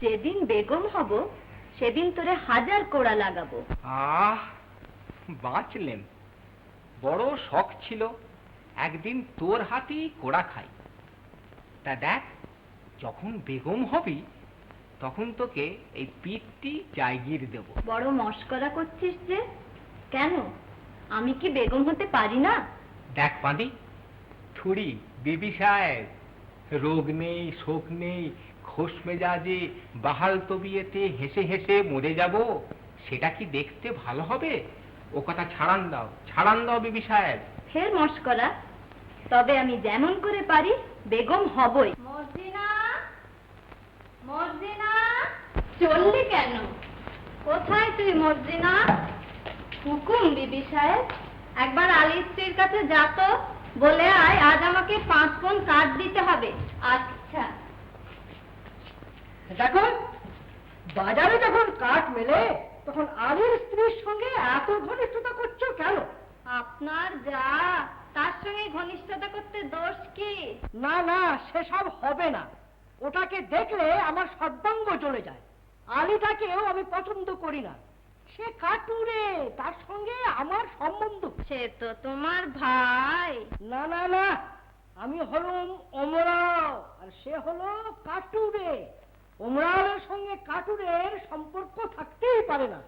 যেদিন বেগম হব সেদিন তোরে 1000 কোড়া লাগাবো। বাঁচলেন। বড় শখ ছিল একদিন তোর হাতেই কোড়া খাই। তা দেখ, যখন বেগম হবি তখন তোকে এই পিঠটি জায়গির দেব। বড় মস্করা করছিস যে, কেন? আমি কি বেগম হতে পারি না? দেখ পাঁদি, থুড়ি বিবি সাহেব, রোগ নেই শোক নেই, খোশ মেজাজে বাহাল তবিয়েতে হেসে হেসে মরে যাব, সেটা কি দেখতে ভালো হবে? ও কথা ছাড়ান দাও বিবি সাহেব। ফের মস্করা? তবে আমি যেমন করে পারি বেগম হবই। মর্জিনা, মর্জিনা, চললি কেন? কোথায় তুই মর্জিনা? হুকুম বিবি সাহেব। একবার আলী স্ত্রীর কাছে যা তো, বলে আয় আজ আমাকে 5 পণ কাঠ দিতে হবে। আচ্ছা। দেখো, বাজারে যখন কাঠ মেলে তখন আলীর স্ত্রীর সঙ্গে এত ঘনিষ্ঠতা করছো কেন? আপনার যা, তার সঙ্গে ঘনিষ্ঠতা করতে দোষ কি? না না, সেসব হবে না। ওটাকে দেখলে আমার সর্বাঙ্গ চলে যায়। আলীটাকেও আমি পছন্দ করি না। সে কাটুরে, তার সঙ্গে আমার সম্বন্ধ। সে তো তোমার ভাই। না না না, আমি হলুম ওমরাও আর সে হলো কাটুরে। ওমরাওয়ের সঙ্গে কাটুরের সম্পর্ক থাকতেই পারে না।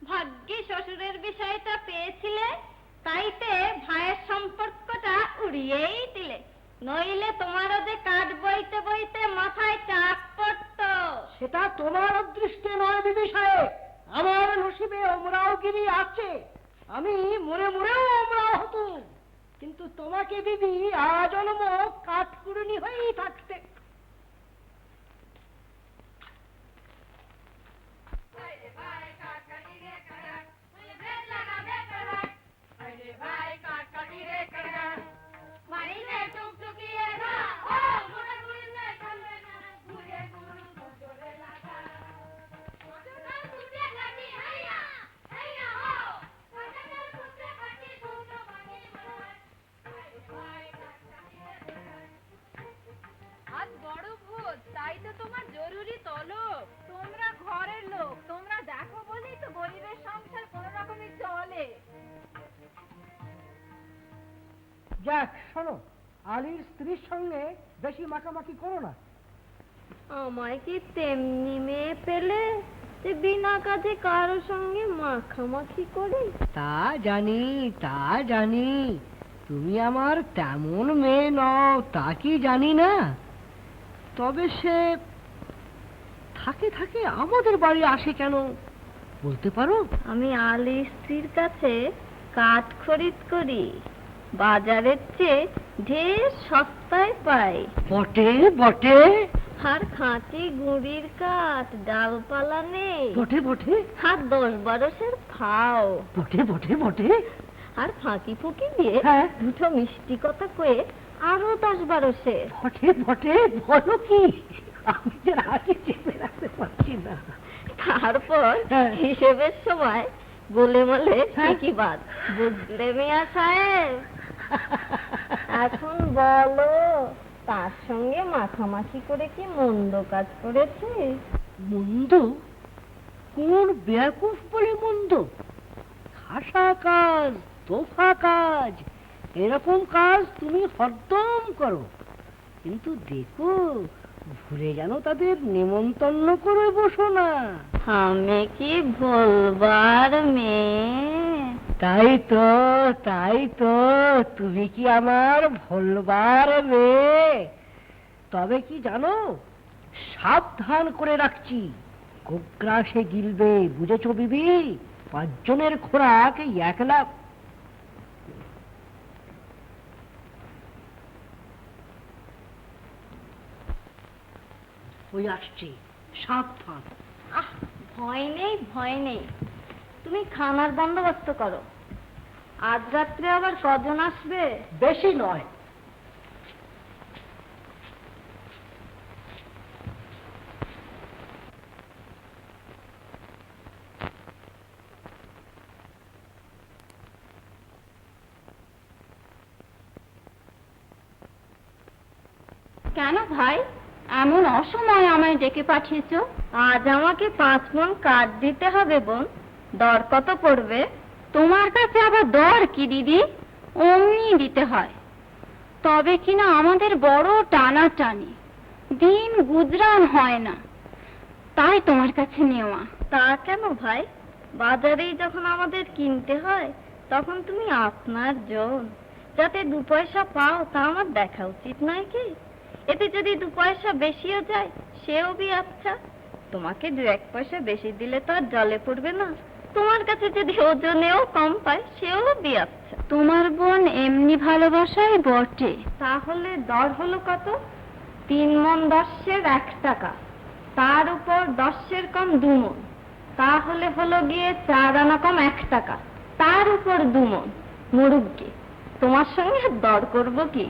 ভাগ্যে শ্বশুরের বিষয়টা পেয়েছিলে, তাইতে ভাইয়ের সম্পর্কটা উড়িয়েই দিলে, নইলে তোমারও যে কাঠ বইতে বইতে মাথায় চাপ পড়তো। সেটা তোমার অদৃষ্টে নয় বিবি সাহেব, আমার নসিবে ওমরাওগিরি আছে। আমি মরে মরেও ওমরাও হতুম, কিন্তু তোমাকে দিদি আজন্ম কাঠকুড়ুনি হয়েই থাকতে। আজ বড় ভোজ, তাই তো তোমার জরুরি তলব। তোমরা ঘরের লোক, তোমরা দেখো বলেই তো গরিবের সংসার কোন রকমে চলে। যাক শোনো, আলীর স্ত্রীর সঙ্গে বেশি মাখামাখি করো না। আমায় কি তেমনি মেয়ে পেলে যে বিনা কাজে কারো সঙ্গে মাখামাখি করি? তা জানি, তুমি আমার তেমন মেয়ে নও, তা কি জানি না। তবে সে থাকে থাকে আমাদের বাড়ি আসে কেন বলতে পারো? আমি আলী স্ত্রীর কাছে কাঠ খরিদ করি, বাজারের চেয়ে ঢের সস্তায় পাই। বটে বটে। আর খাঁটি গুঁড়ির কাঠ, ডালপালা নেই। বটে বটে। আর 10-12 ফাও। বটে বটে বটে। আর ফাঁকি ফুঁকি দিয়ে হ্যাঁ, দুটো মিষ্টি কথা কয়ে আরো 10-12 বটে বটে। বলো কি? আমি যে রাগে চেপে রাখতে পারছি না। তারপর হিসেবের সময় বলে বলে ঠিকই বাদ। বুঝলে মিয়া সাহেব? এখন বলো, তার সঙ্গে মাখামাখি করে কি মন্দ কাজ করেছি? মন্দ? কোন বেয়াকুফ বলে মন্দ? খাসা কাজ, তোফা কাজ, এরকম কাজ তুমি হরদম করো, কিন্তু দেখো ভুলে যেন তাদের নেমন্তন্ন করে বসো না। আমি কি বলবার মেয়ে? তাই তো, তুমি কি আমার ভোলবার মেয়ে? তবে কি জানো, সাবধান করে রাখছি, গোগ্রাসে গিলবে, বুঝেছো বিবি? 5 জনের খোরাক একলা। ওই আসছে, সাবধান। ভয় নেই, তুমি খানার বন্দোবস্ত করো। আজ রাত্রে আবার কজন আসবে? বেশি নয়। কেন ভাই, এমন অসময়ে আমায় ডেকে পাঠিয়েছো? আজ আমাকে 5 মণ কাঠ দিতে হবে বোন। দর কত পড়বে? তোমার কাছে আবার দর কি দিদি? অমনি দিতে হয়। তবে কিনা আমাদের বড় টানাটানি, দিন গুজরান হয় না, তাই তোমার কাছে নেওয়া। তা কেন ভাই? বাজারেই যখন আমাদের কিনতে হয় তখন তুমি আপনার জন, যাতে 2 পয়সা পাও তা আমার দেখা উচিত নয় কি? এতে যদি 2 পয়সা বেশিও যায় সেও বি আচ্ছা। তোমাকে 2-1 পয়সা বেশি দিলে তো আর জলে পড়বে না। তোমার কাছে যদি ওজনেও কম পায় সেও বি আচ্ছা। তোমার বোন এমনি ভালোবাসায় বটে। তাহলে দর হলো কত? 3 মণ 10-এর 1 টাকা, তার উপর 10-এর কম 2 মণ, তাহলে হলো গিয়ে 4 আনা কম 1 টাকা, তার উপর 2 মণ। মুরুব্বি, তোমার সঙ্গে আর দর করব কি?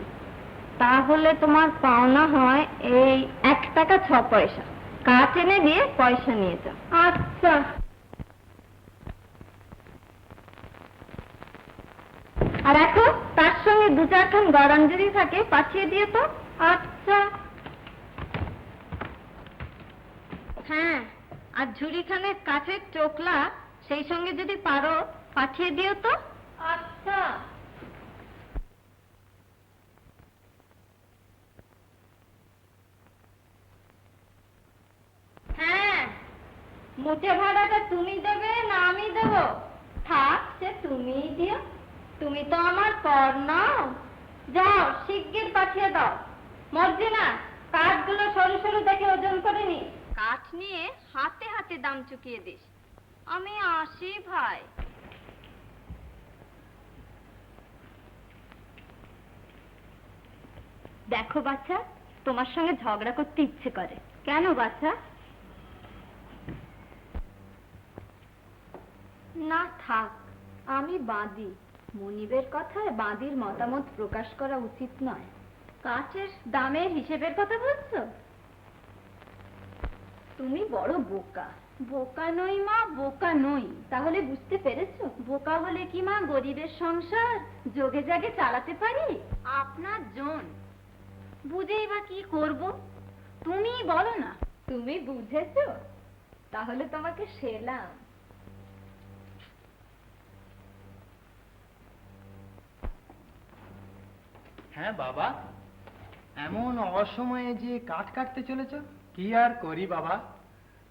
তাহলে তোমার পাওনা হয় এই 1 টাকা 6 পয়সা। কাঠ এনে দিয়ে পয়সা নিয়ে যাও। আচ্ছা। আর এখন তার সঙ্গে 2-4 খান গড়ান যদি থাকে পাঠিয়ে দিয়ে তো। আচ্ছা। হ্যাঁ, আর ঝুড়িখানে কাঠের চোকলা সেই সঙ্গে যদি পারো পাঠিয়ে দিও তো। আচ্ছা। হ্যাঁ, মুঠে ভাড়াটা তুমি দেবে না আমি দেব? থাক, সে তুমিই দিও। তুমি তো আমার পর নাও। যাও, শিগগির পাঠিয়ে দাও। মর্জিনা, কাঠগুলো সরু সরু দেখে ওজন করে নি। কাঠ নিয়ে হাতে হাতে দাম চুকিয়ে দিস। আমি আসি ভাই। দেখো বাচ্চা, তোমার সঙ্গে ঝগড়া করতে ইচ্ছে করে। কেন বাচ্চা? না থাক, আমি বাদী। মনিবের কথায় বাদীর মতামত প্রকাশ করা উচিত নয়। কাঠের দামের হিসেবের কথা বলছো? তুমি বড় বোকা। বোকা নই মা, বোকা নই। তাহলে বুঝতে পেরেছো? বোকা হলে কি মা গরিবের সংসার যোগে জাগে চালাতে পারি? আপনার জন বুঝেই বা কি করব? তুমি বলো না। তুমি বুঝেছো? তাহলে তোমাকে সেলাম। হ্যাঁ বাবা, এমন অসময়ে যে কাঠ কাটতে চলেছ? কি আর করি বাবা,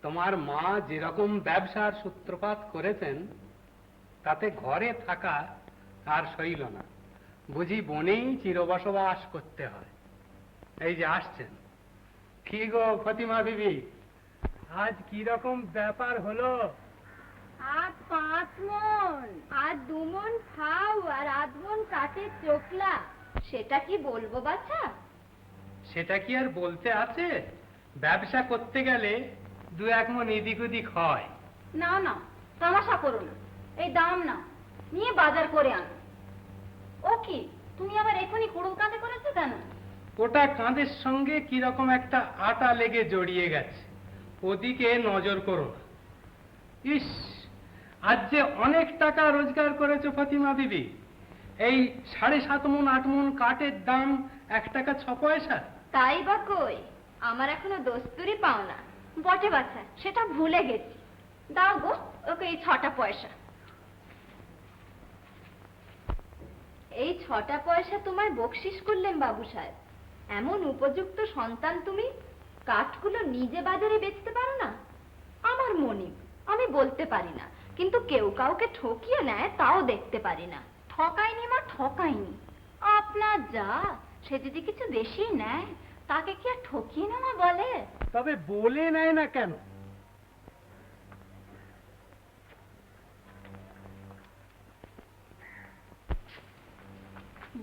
তোমার মা যেরকম ব্যবসার সূত্রপাত করেছেন তাতে ঘরে থাকা আর সইল না। বুঝি বনেই চিরবসবাস করতে হয়। এই যে আসছেন। কি গো ফতিমা বিবি, আজ কি রকম ব্যাপার হলো? আজ 5 মণ, আর 2 মণ ফাউ, আর 1/2 মণ কাঠের চোকলা। সেটা কি বলবো বাছা? সেটা কি আর বলতে আছে? ব্যবসা করতে গেলে 2-1 মণ এদিক ওদিক হয়। না না, তামাশা করো না। এই দাম না, নিয়ে বাজার করে আনো। ও কি, তুমি আবার এখনই কুড়ুল কাঁধে করেছো কেন? ওটা কাঁধের সঙ্গে কি রকম একটা আটা লেগে জড়িয়ে গেছে, ওদিকে নজর করো না। ইস, আজ যে অনেক টাকা রোজগার করেছো ফতিমা বিবি। এই 7.5 মণ 8 মণ কাঠের দাম 1 টাকা 6 পয়সা। তাই বা কই, আমার এখনো দস্তুরি পাও না। বটে বাছা, সেটা ভুলে গেছি। দাও গো ওকে এই 6টা পয়সা। এই 6টা পয়সা তোমায় বকশিস করলেন বাবু সাহেব। এমন উপযুক্ত সন্তান তুমি, কাঠগুলো নিজে বাজারে বেচতে পারো না? আমার মনিব, আমি বলতে পারি না, কিন্তু কেউ কাউকে ঠকিয়ে নেয় তাও দেখতে পারি না। ঠকাইনি মা, ঠকাইনি। আপনার যা, সে যদি কিছু বেশি নেয় তাকে কি আর ঠকিয়ে নেওয়া বলে? তবে বলে নেয় না কেন?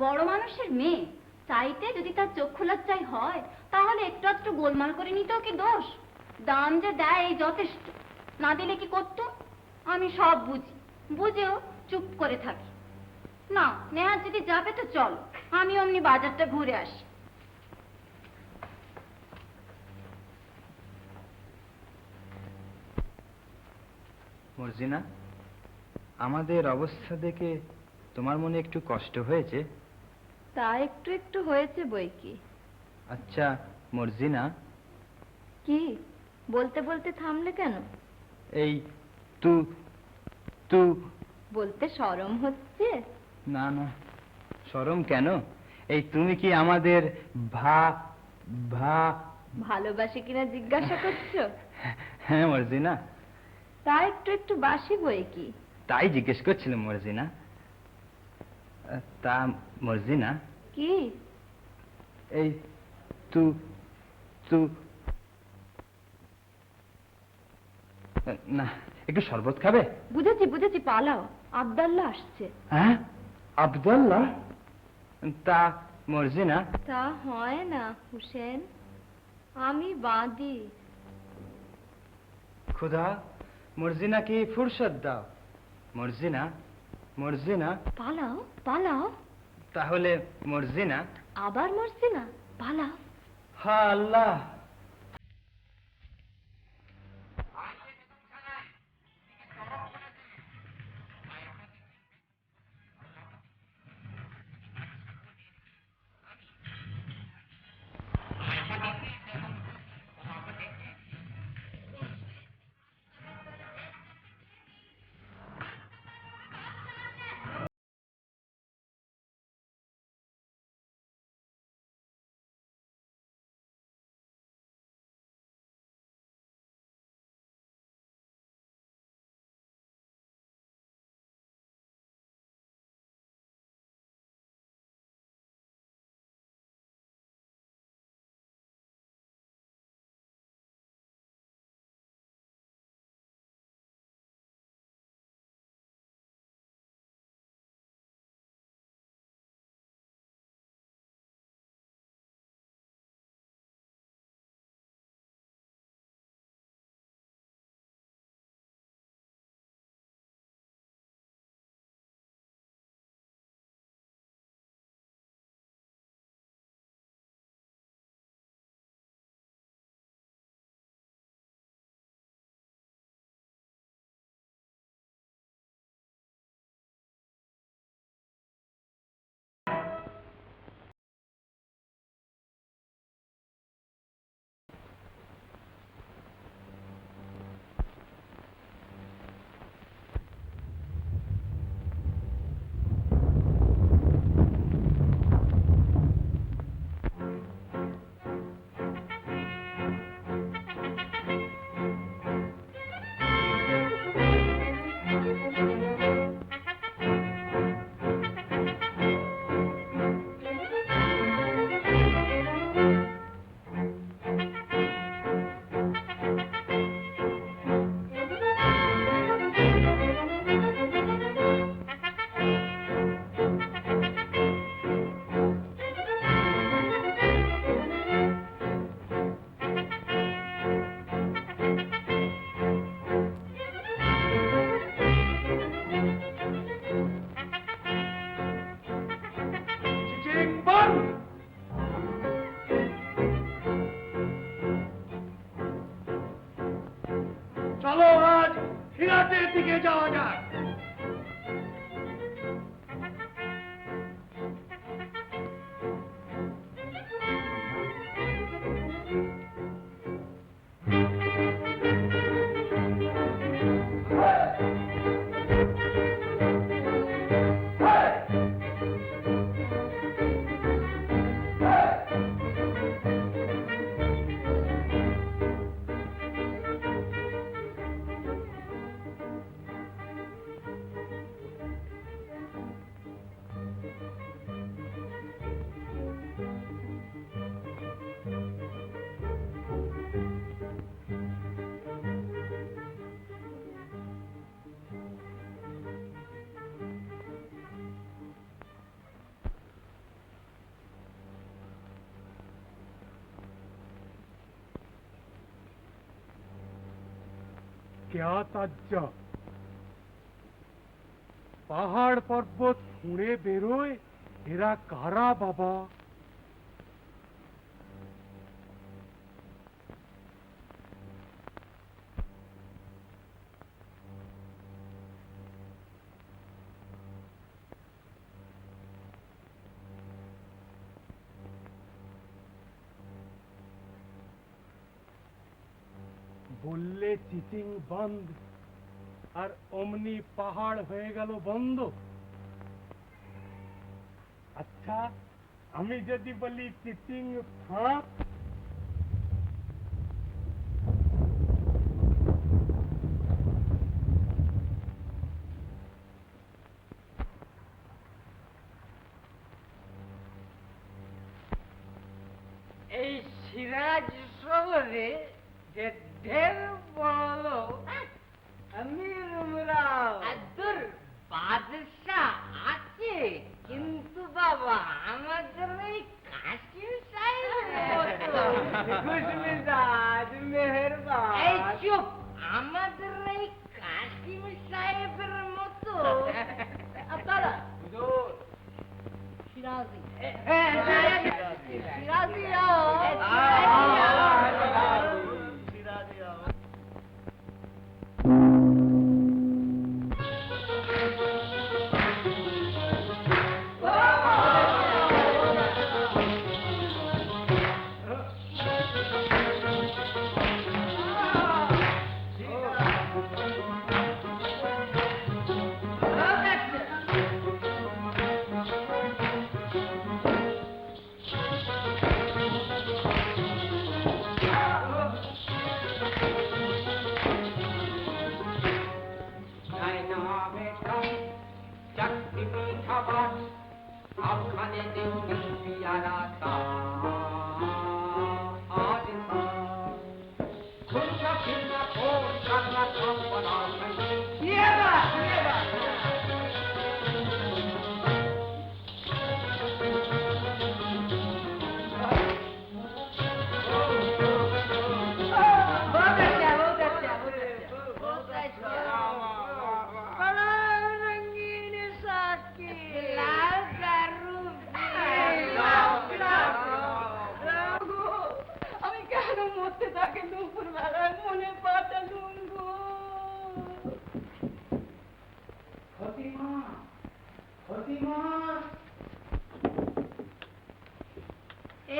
বড় মানুষের মেয়ে, চাইতে যদি তার চক্ষু লজ্জাই হয় তাহলে একটু একটু গোলমাল করে নিতেও কি দোষ? দাম যে দেয় এই যথেষ্ট, না দিলে কি করতো? আমি সব বুঝি, বুঝেও চুপ করে থাকি। না নেহাত যদি যাবে তো চলো, আমি অমনি বাজারটা ঘুরে আসি। মর্জিনা, আমাদের অবস্থা দেখে তোমার মনে একটু কষ্ট হয়েছে? তা একটু একটু হয়েছে বই কি। আচ্ছা মর্জিনা, কি বলতে বলতে থামলে কেন? এই তু তু বলতে শরম হচ্ছে? না না, শরম কেন? এই তুমি কি আমাদের ভা ভা ভালোবাসি কিনা জিজ্ঞাসা করছো? হ্যাঁ মর্জিনা, তা একটু একটু বাসি বই কি। তাই জিজ্ঞেস করছিলাম মর্জিনা। তা মর্জিনা, কি? এই তু তু না, একটু শরবত খাবে? বুঝেছি বুঝেছি, পালাও, আব্দাল্লাহ আসছে। হ্যাঁ, আব্দুল্লাহ? তা মর্জিনা, তা হয় না হুসেন, আমি বাঁধি। খুদা, মর্জিনাকে ফুরসত দাও। মর্জিনা, মর্জিনা। পালাও পালাও। তাহলে মর্জিনা। আবার মরছি না, পালাও। হা আল্লাহ। চলো আজ হিরাতের দিকে যাওয়া যাক। क्या তাজ্জা, পাহাড় পর্বত খুঁড়ে বেরোয়, এরা কারা বাবা? বললে চিচিং বন্ধ, আর অমনি পাহাড় হয়ে গেল বন্ধ। আচ্ছা, আমি যদি বলি চিচিং ফাঁক, এই সিরাজ শহরে যে ঢের বড় আমির উমরাও আব্দুল বাদশাহ আছে, কিন্তু বাবা আমাদের এই কাশিম সাহেব মেহেরবান। এই চুপ, আমাদের এই কাশিম সাহেবের মতো আপনারা সিরাজি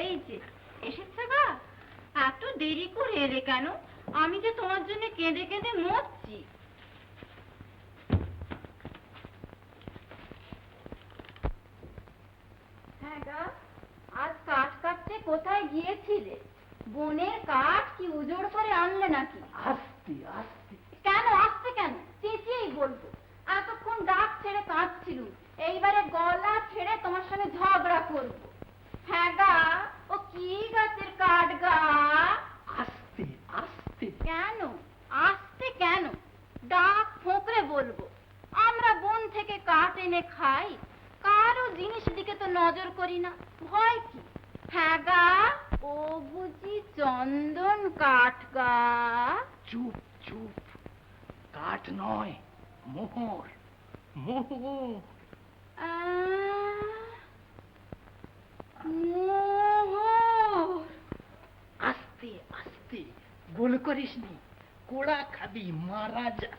এই যে এসেছে গা, এত দেরি করে এলে কেন? আমি যে তোমার জন্য কেঁদে কেঁদে মরছি। হ্যাঁ গা, আজ কাঠ কাটতে কোথায় গিয়েছিলে? বনের কাঠ কি উজোড় করে আনলে নাকি? আস্তে আস্তে। কেন আসতে, কেন চেঁচিয়েই বলবো। এতক্ষণ ডাক ছেড়ে কাঁদছিলুম, এইবারে গলা ছেড়ে তোমার সঙ্গে ঝগড়া করবো। হ্যাঁ গা, ও কি গাছের কাঠ গা? আস্তে আস্তে। কেন আসতে, কেন ডাক ফোঁকরে বলবো? আমরা বন থেকে কাঠ এনে খাই, কারো জিনিস দিকে তো নজর করি না, ভয় কি? হ্যাঁ গা, ও বুঝি চন্দন কাঠ গা? চুপ চুপ, কাঠ নয়, মোহর মোহর। মোহর। আস্তে আস্তে, গোল করিস নি, কোড়া খাবি, মারা যা।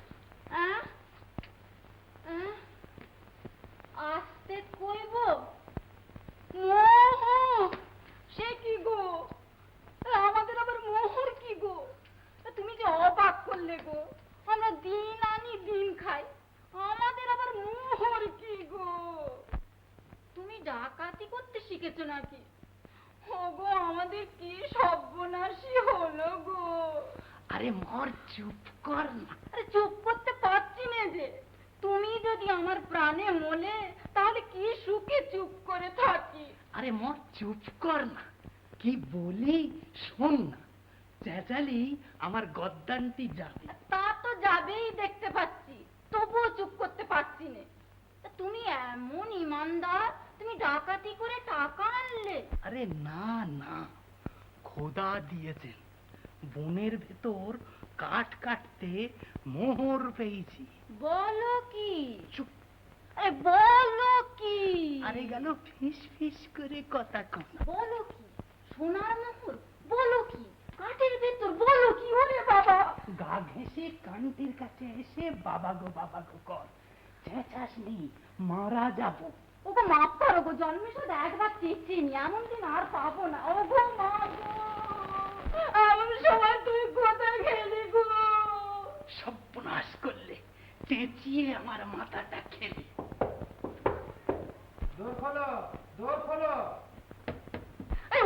আসতে কইব? মোহর সে কি গো? আমাদের আবার মোহর কি গো? তুমি যে অবাক করলে গো, আমরা দিন আনি দিন খাই, আমাদের আবার মোহর কি গো? তুমি ডাকাতি করতে শিখেছো নাকি? ওগো, আমাদের কি সর্বনাশী হলো গো। আরে মর, চুপ কর না। আরে চুপ করতে পারছি না যে। তুমি যদি আমার প্রাণে মলে, তাহলে কি সুখে চুপ করে থাকি। আরে মর, চুপ কর না। কি বলি শোন না, চেঁচালি আমার গদ্দানটি যাবে। তা তো যাবেই দেখতে পাচ্ছি, তবুও চুপ করতে পারছি না। তুমি এমন ইমানদার, তুমি ডাকাতি করে টাকা আনলে? আরে না না, খোদা দিয়েছেন, বনের ভেতর কাঠ কাটতে মোহর পেয়েছি। বলো কি? চুপ। আরে বলো কি? আরে গেল ফিস ফিস করে কথা কন। বলো কি? সোনার মোহর? বলো কি? কাঠের ভেতর? বলো কি? ওরে বাবা! গা ঘেঁষে কান্তির কাছে এসে বাবা গো কর, চেঁচাসনি, মারা যাবো। ওগো মাফ করো গো, জন্মের সাথে একবার চেঁচিনি, এমন দিন আর পাবো না। ওগো মা গো, এমন সময় তুই কোথায় গেলি গো? চেঁচিয়ে আমার মাথাটা খেলে। দোর খোলো, দোর খোলো।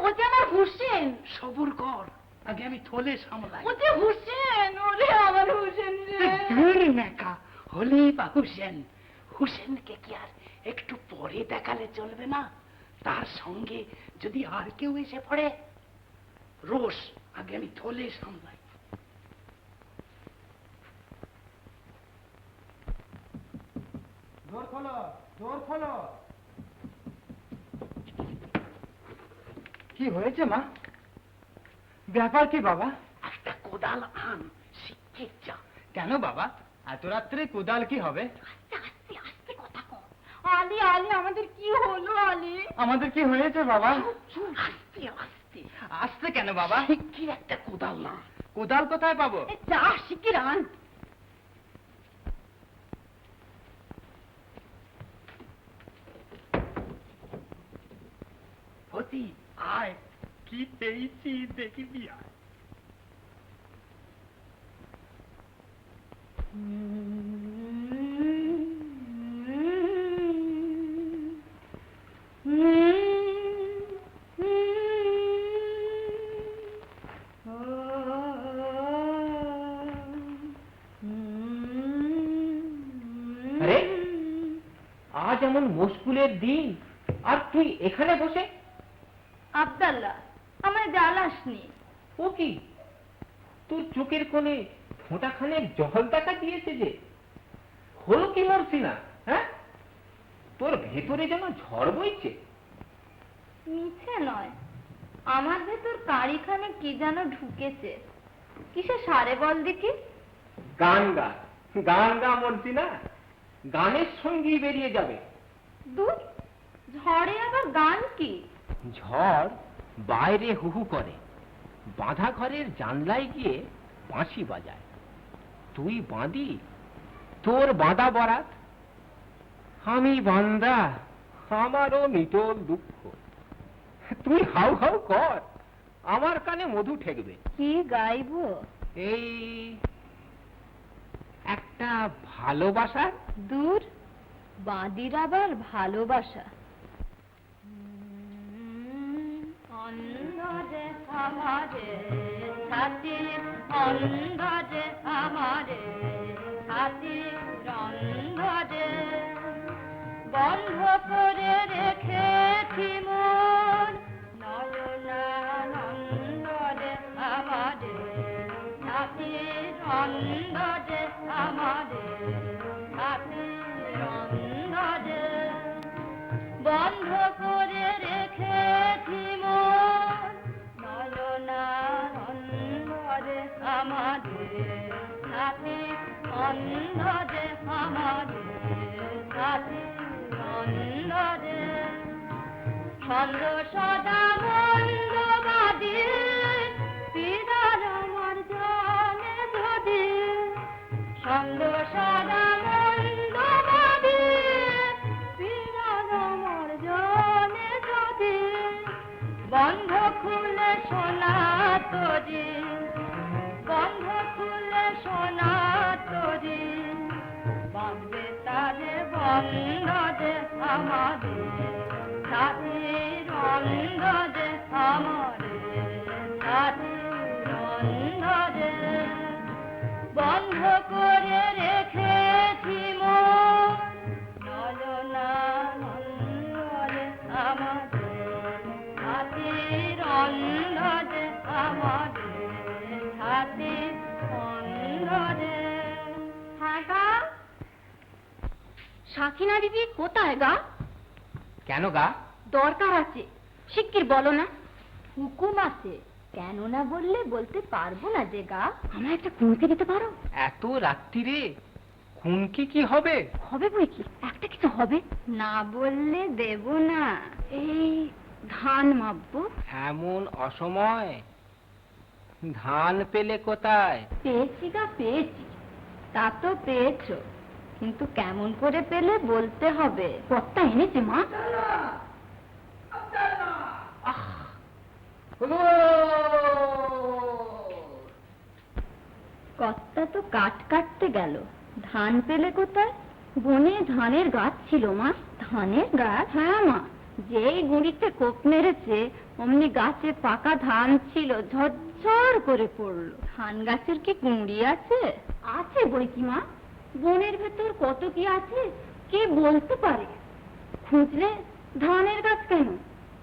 ও যে আমার হুসেন, সবুর কর, আগে আমি থলে সামলাই। ও যে হুসেন, ওরে আমার হুসেন রে। ধুর মেকা, হলে বা হুসেন, হুসেনকে কি আর একটু পরে দেখালে চলবে না? তার সঙ্গে যদি আর কেউ এসে পড়ে। রোষ, আগে আমি থলে সামলাই। দোর খোলো, দোর খোলো। কি হয়েছে মা? ব্যাপার কি বাবা? একটা কোদাল আন, শিগগির যা। কেন বাবা, এত রাত্রে কোদাল কি হবে? আস্তে আস্তে কথা কর। আলি আলি আমাদের কি হলো আলি? আমাদের কি হয়েছে বাবা? আস্তে আস্তে। আসতে কেন বাবা? শিগগির একটা কোদাল না। কোদাল কোথায় পাবো? যা শিগগির আন। হতি আয়, কি পেয়েছি দেখিবি আয়। আরে আজ এমন মুশকুলের দিন, আর তুই এখানে বসে? আব্দাল্লাহ, আমায় জ্বালাসনি। ও কি, তোর চোখের কোণে ফোঁটাখানে জল দেখা দিয়েছে যে? হলো কি মরছিনা? হ্যাঁ, তোর ভেতরে যেন ঝড় বইছে। মিছে নয়, আমার ভেতর কারিখানে কি যেন ঢুকেছে। কিসে সারে বল দেখি? গান গা, গান গা মরছিনা, গানের সঙ্গেই বেরিয়ে যাবে। দূর, ঝড়ে আবার গান কি? ঝড় বাইরে হুহু করে, বাঁধা ঘরের জানলায় গিয়ে বাঁশি বাজায়। তুই বাঁধি, তোর বাঁধা বরাত। আমি বান্দা, আমারও নিটোল দুঃখ। তুই হাউ হাউ কর, আমার কানে মধু ঠেকবে। কি গাইবো? এই একটা ভালোবাসার। দূর, বাঁদির আবার ভালোবাসা। অন্ধরে আমারে ছাতি, অন্ধরে আমারে ছাতি, অন্ধরে বন্ধ করে রেখেছি মন, নয়নানন্দরে আমারে ছাতি, অন্ধরে আমারে ছাতি, অন্ধরে বন্ধ করে রেখেছি মন, নয়নানন্দরে আমাদের ছাতি, অন্ধরে আমাদের ছাতি, অন্ধরে ছন্দ সদা মন্দবাদী, পিদার আমার জানে যদি, ছন্দ সদা মন্দবাদী, পিদার আমার জানে যদি, বন্ধ খুলে শোনা তোরি, বন্ধ খুলে শোনা তোরি, বাঁধবে তারে বন্ধ দে আমাদের ছাতির, অন্ধ দে আমাদের ছাতির, অন্ধ দে বন্ধ করে রেখেছি মন, নয়নানন্দরে আমাদের ছাতির, অন্ধ দে আমাদের ছাতির, অন্ধ দে। হ্যাঁ গা, সাকিনা দিদি কোথায় গা? কেন গা? দরকার আছে, শিগগির বলো না। হুকুম আছে, কেন না বললে বলতে পারবো না যে গা। আমায় একটা কুঁকি দিতে পারো? এত রাত্রিরে খুনকি কি হবে? হবে বই কি, একটা কিছু হবে। না বললে দেব না। এই ধান মাপবো। এমন অসময় ধান পেলে কোথায়? পেয়েছি গা, পেয়েছি। তা তো পেয়েছো, কিন্তু কেমন করে পেলে বলতে হবে। কর্তা এনেছে মা? কর্তা তো কাঠ কাটতে গেল, ধান পেলে কোথায়? বনে ধানের গাছ ছিল মা। ধানের গাছ? হ্যাঁ মা, যেই গুঁড়িতে কোপ মেরেছে অমনি গাছে পাকা ধান ছিল, ঝরঝর করে পড়লো। ধান গাছের কি গুঁড়ি আছে? আছে বই কি মা, বনের ভেতর কত কি আছে কে বলতে পারে। খুঁজলে ধানের গাছ কেন,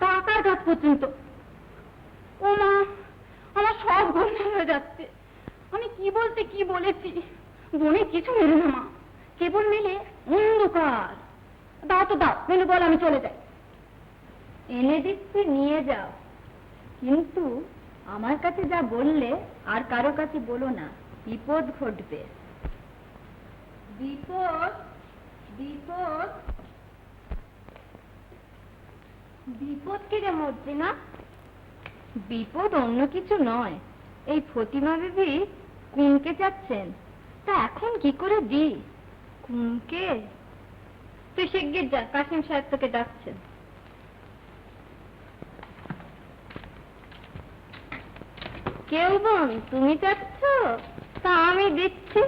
পাকার গাছ পর্যন্ত। ও মা, আমার সব গোলমাল হয়ে যাচ্ছে। আমি কি বলতে কি বলেছি। বনে কিছু মেলে না মা, কেবল মেলে অন্ধকার। দাও তো দাও, মেনু বল, আমি চলে যাই। এনে দিচ্ছি, নিয়ে যাও, কিন্তু আমার কাছে যা বললে আর কারো কাছে বলো না, বিপদ ঘটবে। বিপদ? বিপদ? বিপদ কি রে মর্জিনা? বিপদ অন্য কিছু নয়, এই ফতিমা বিবি কুনকে চাচ্ছেন, তা এখন কি করে দি? কুনকে? তুই শিগগির যা, কাসিম সাহেব তোকে ডাকছেন। কেউ বোন, তুমি চাচ্ছ? তা আমি দিচ্ছি।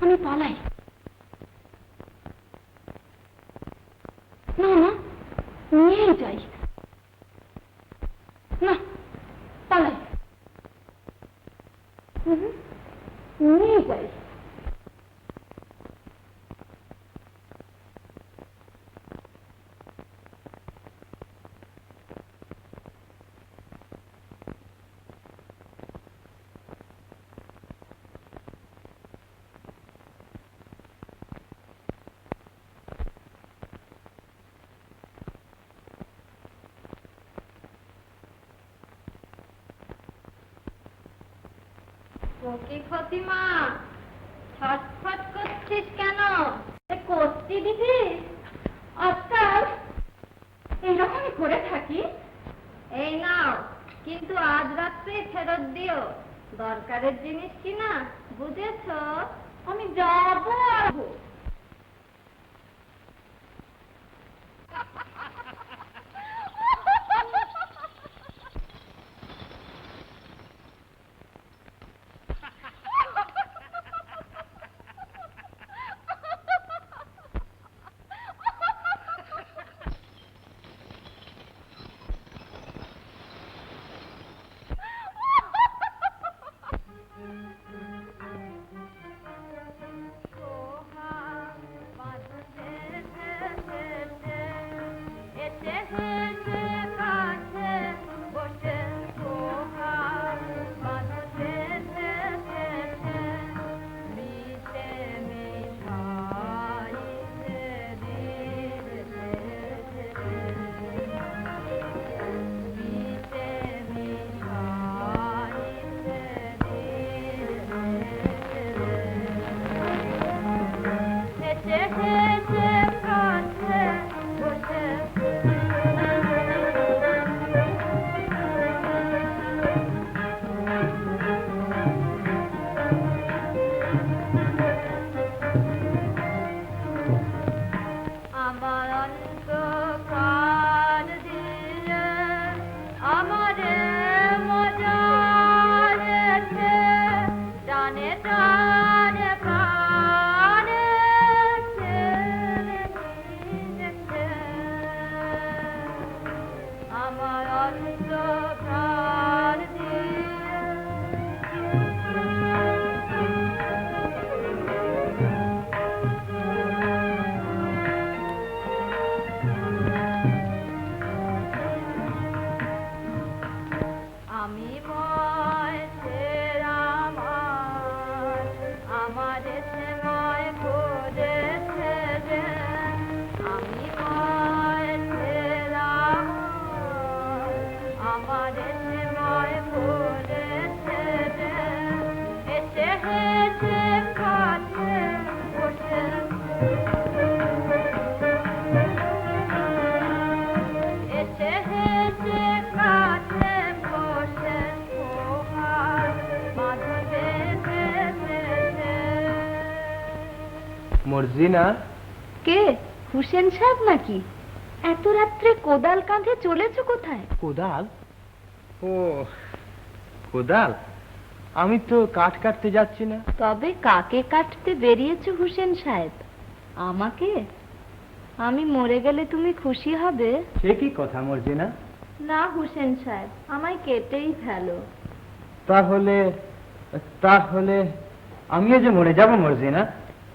আমি পালাই। না না, নিয়ে যাই। না, পালাই। নিয়ে যাই। কি ফতিমা, ছটফট করছিস কেন? করছি দিদি, আজকাল এইরকমই করে থাকি। এই নাও, কিন্তু আজ রাত্রে ফেরত দিও, দরকারের জিনিস কিনা, বুঝেছ? আমি যাবো। মর্জিনা, কে হুসেন সাহেব নাকি? এত রাত্রে কোদাল কাঁধে চলেছো কোথায়? কোদাল? ও কোদাল, আমি তো কাঠ কাটতে যাচ্ছি না। তবে কাকে কাটতে বেরিয়েছো হুসেন সাহেব? আমাকে? আমি মরে গেলে তুমি খুশি হবে? সে কি কথা মর্জিনা? না হুসেন সাহেব, আমায় কেটেই ফেলো। তাহলে তাহলে আমিও যে মরে যাব মর্জিনা।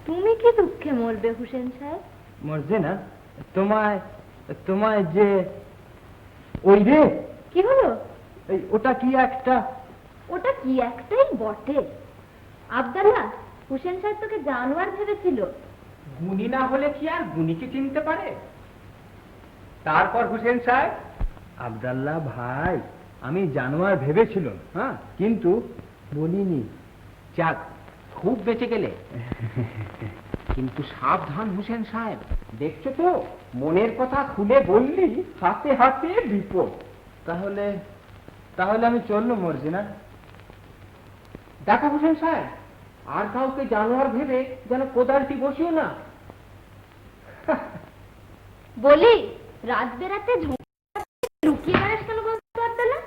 তুমি কি দুঃখে মরবে হুসেন সাহেব? মর্জিনা, তোমায় তোমায় যে ওই রে, কি হলো? ওটা কি একটা? ওটা কি একটাই বটে। আব্দাল্লাহ, হুসেন সাহেব তোকে জানোয়ার ভেবেছিল। গুণী না হলে কি আর গুণীকে চিনতে পারে? তারপর হুসেন সাহেব? আব্দাল্লাহ ভাই, আমি জানোয়ার ভেবেছিলাম, হ্যাঁ, কিন্তু বলিনি। যাক, খুব বেঁচে গেলে। কিন্তু সাবধান হুসেন সাহেব, দেখছো তো মনের কথা খুলে বললি হাতে হাতে বিপদ। তাহলে তাহলে আমি চললুম মর্জিনা। দেখো হুসেন সাহেব, আর কাউকে জানোয়ার ভেবে যেন কোদালটি বসিও না। বলি, রাত বেরাতে লুকিয়ে বেড়াস কেন বলতো আব্দাল্লাহ?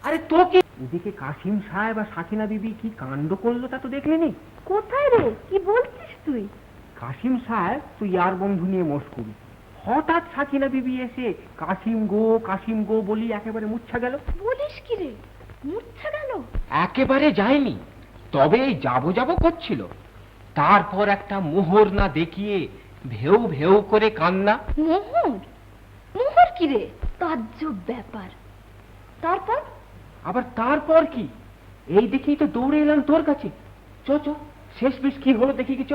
আরে তো কি, এদিকে কাসিম সাহেব আর সাকিনা বিবি কি কাণ্ড করলো তা তো দেখলেনি? কোথায় রে? কি বলছিস তুই? কাসিম সাহেব তুই ইয়ার বন্ধু নিয়ে মস্কুল, হঠাৎ সাকিনা বিবি এসে কাসিম গো বলি একেবারে মুচ্ছা গেল। বলিস কি রে? মূর্ছা গেল? একেবারে যায়নি, তবে এই যাবো করছিল। তারপর একটা মোহর না দেখিয়ে ভেউ ভেউ করে কান্না। মোহর? মোহর কি রে? তাজ্জব ব্যাপার। তারপর? আবার তারপর কি, এই দেখেই তো দৌড়ে এলাম তোর কাছে। চ চ, শেষ বিষ কি হলো দেখি কি, চ।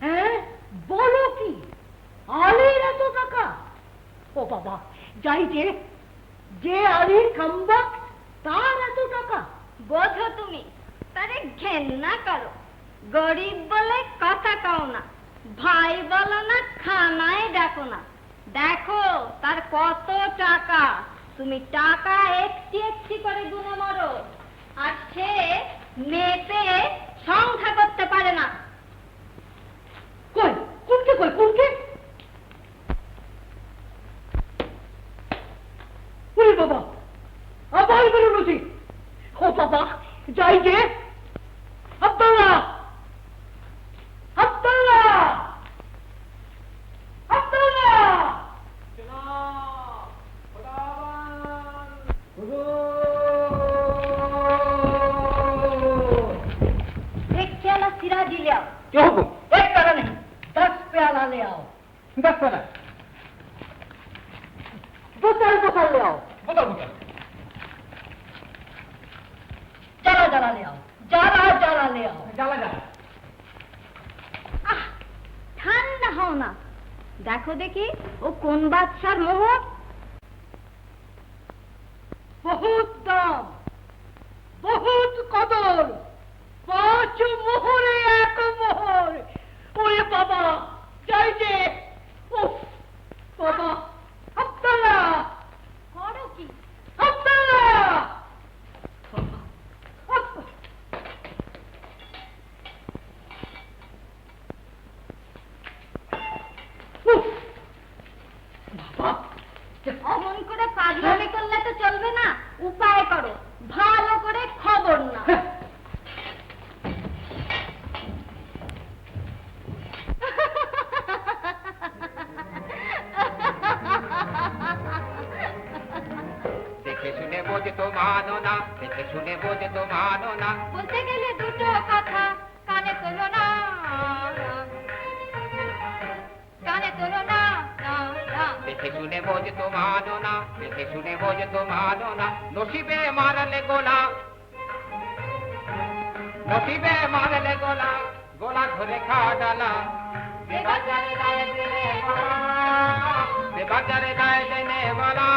হ্যাঁ, বলো কি? আলীর এত টাকা? ও বাবা, যাই যে আলীর খাম্বাক, তার এত টাকা? বোঝো তুমি, তারে ঘেন্না করো। গরিব বলে কথা কও না, ভাই বলো না, খানায় ডাকো না। দেখো তার কত টাকা, তুমি টাকা একটি একটি করে গুনে মরো, আর সে মেপে সংখ্যা করতে পারে না। কই কোনকে? ওই বাবা, আবার বেরোলো যে। ও বাবা, যাই যে। আব্দুল্লাহ, एक प्याला सिराजी ले आओ। क्यों हुकुम? एक प्याला नहीं, 10 प्याला ले आओ। 10 पैसा। बोतल ले आओ। बोतल। जला ले आओ। जला ले आओ। জ্বালা। আহ, ঠান্ডা হও না, দেখো দেখি ও কোন বাদশার মোহর। बहुत दाम, बहुत कदर, 5 मोहरे 1 मोहर। ओरे बाबा, যাই যে। উফ বাবা, আব্দুল্লাহ, করো কি? আব্দুল্লাহ। উফ বাবা, অমন করে পাগলামি করলে তো চলবে না, উপায় করো, ভালো করে খবর না। দেখে শুনে বোঝে তো মানো না, দেখে শুনে বোঝে তো মানো না। বলতে গেলে দুটো কথা কানে তোলো না, কানে তোলো না, না, না। দেখে শুনে বোঝে তো মানো না, দেখে শুনে বোঝে তো মানো না। নসিবে মারলে গোলা, নসিবে মারলে গোলা, গোলা ধরে খা ডালা। বেবাজারে গায়ে দিনে বলা, বেবাজারে গায়ে দিনে বলা,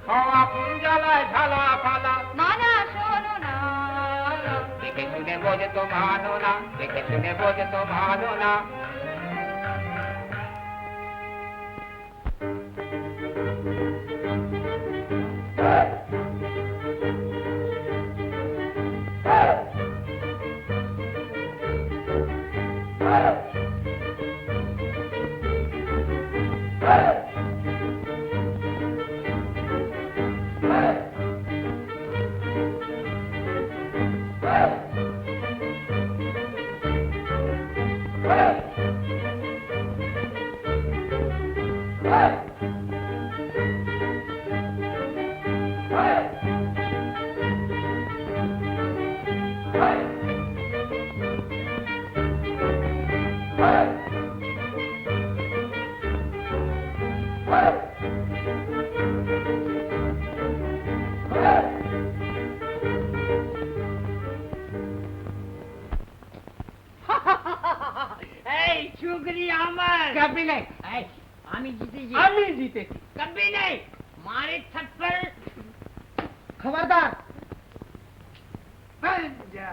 খাওয়া পুঞ্জালায় ঝালা ফালা। মানা শোনো না, দেখে শুনে বোঝে তো মানো না, দেখে শুনে বোঝে তো মানো না। এই চুগরি আমার কবি নেই, আমি জিতেছি আমি জিতেছি। কবি নেই মারে থাপ্পড় খবরদার যা।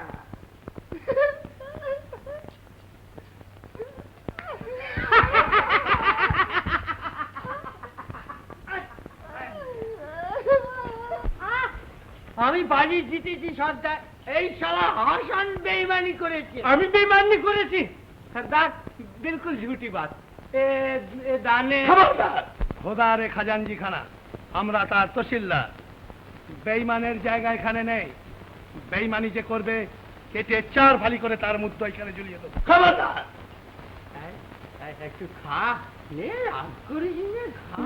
আমি বাজি জিতেছি সর্দার এই শালা হাসান বেইমানি করেছে আমি বেমানি করেছি? দেখ, বিলকুল ঝুটি বাত। এ দানে খোদা রে খাজানজি খানা, আমরা তার তহসিলদার। বেইমানের জায়গা এখানে নেই। বেইমানি যে করবে কেটে 4 ফালি করে তার মুদ্রা এখানে ঝুলিয়ে দেবো। খবরদার। একটু খা, নে রাগ করিস নে, খা।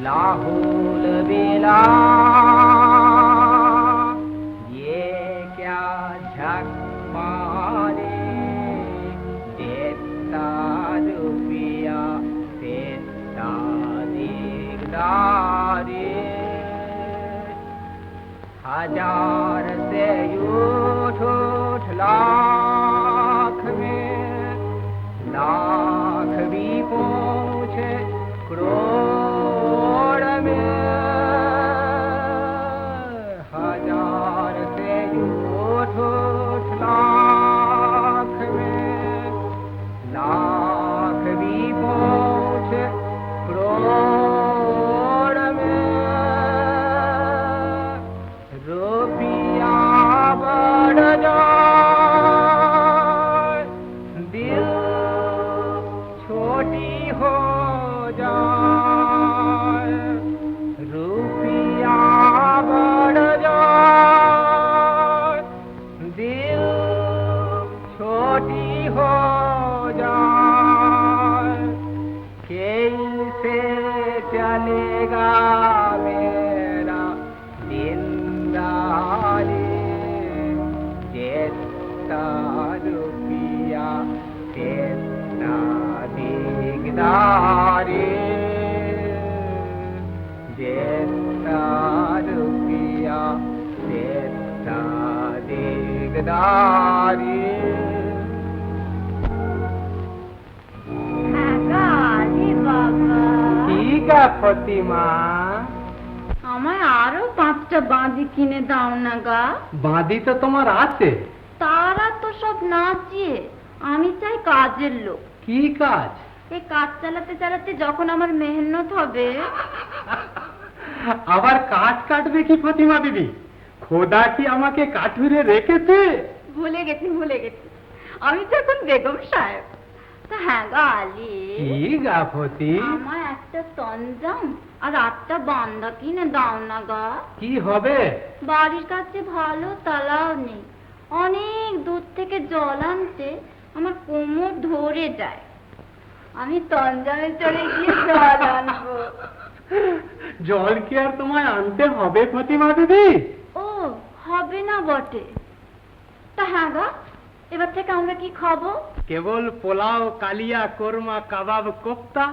लाहौल बेला ये क्या झक मारे, देता रुपया देता दिगदारे, हजार से उठ उठ लाख में, लाख भी पहुँचे करोड़ में, हजार से उठ उठ लाख में, लाख भी पहुँचे करोड़ में, रुपया बढ़ जाए दिल छोटी हो जाए, रुपया बढ़ जाए दिल छोटी हो जाए, कैसे चलेगा मेरा जिंदारी, देता रुपया देता दिगदारी, देता रुपया देता दिगदारी। আরে বাবা, ঠিক আছে ফতিমা, আমায় আরো 5টা বাঁধি কিনে দাও না গা। বাঁধি তো তোমার আছে। তারা তো সব নাচিয়ে, আমি চাই কাজের লোক। কি কাজ? এই কাজ চালাতে চালাতে যখন আমার মেহনত হবে। আবার কাঠ কাটবে কি ফতিমা বিবি? খোদা কি আমাকে কাঠুরে রেখেছে? ভুলে গেছি ভুলে গেছি, আমি তো এখন বেগম সাহেব। তা হ্যাঁ গা আলি, কি গা ফতি? আমার একটা তঞ্জাম আর 8টা বান্দা কিনে দাও না গা। কি হবে? বাড়ির কাছে ভালো তালাও নেই, অনেক দূর থেকে জল আনতে আমার কোমর ধরে যায়। আমি তঞ্জামে চলে গিয়ে জল আনবো। জল কি আর তোমায় আনতে হবে ফতিমা দিদি? ও হবে না বটে। তা হ্যাঁ গা, এবার থেকে আমরা কি খাবো? কেবল পোলাও, কালিয়া, কোরমা, কাবাব, কোফতা,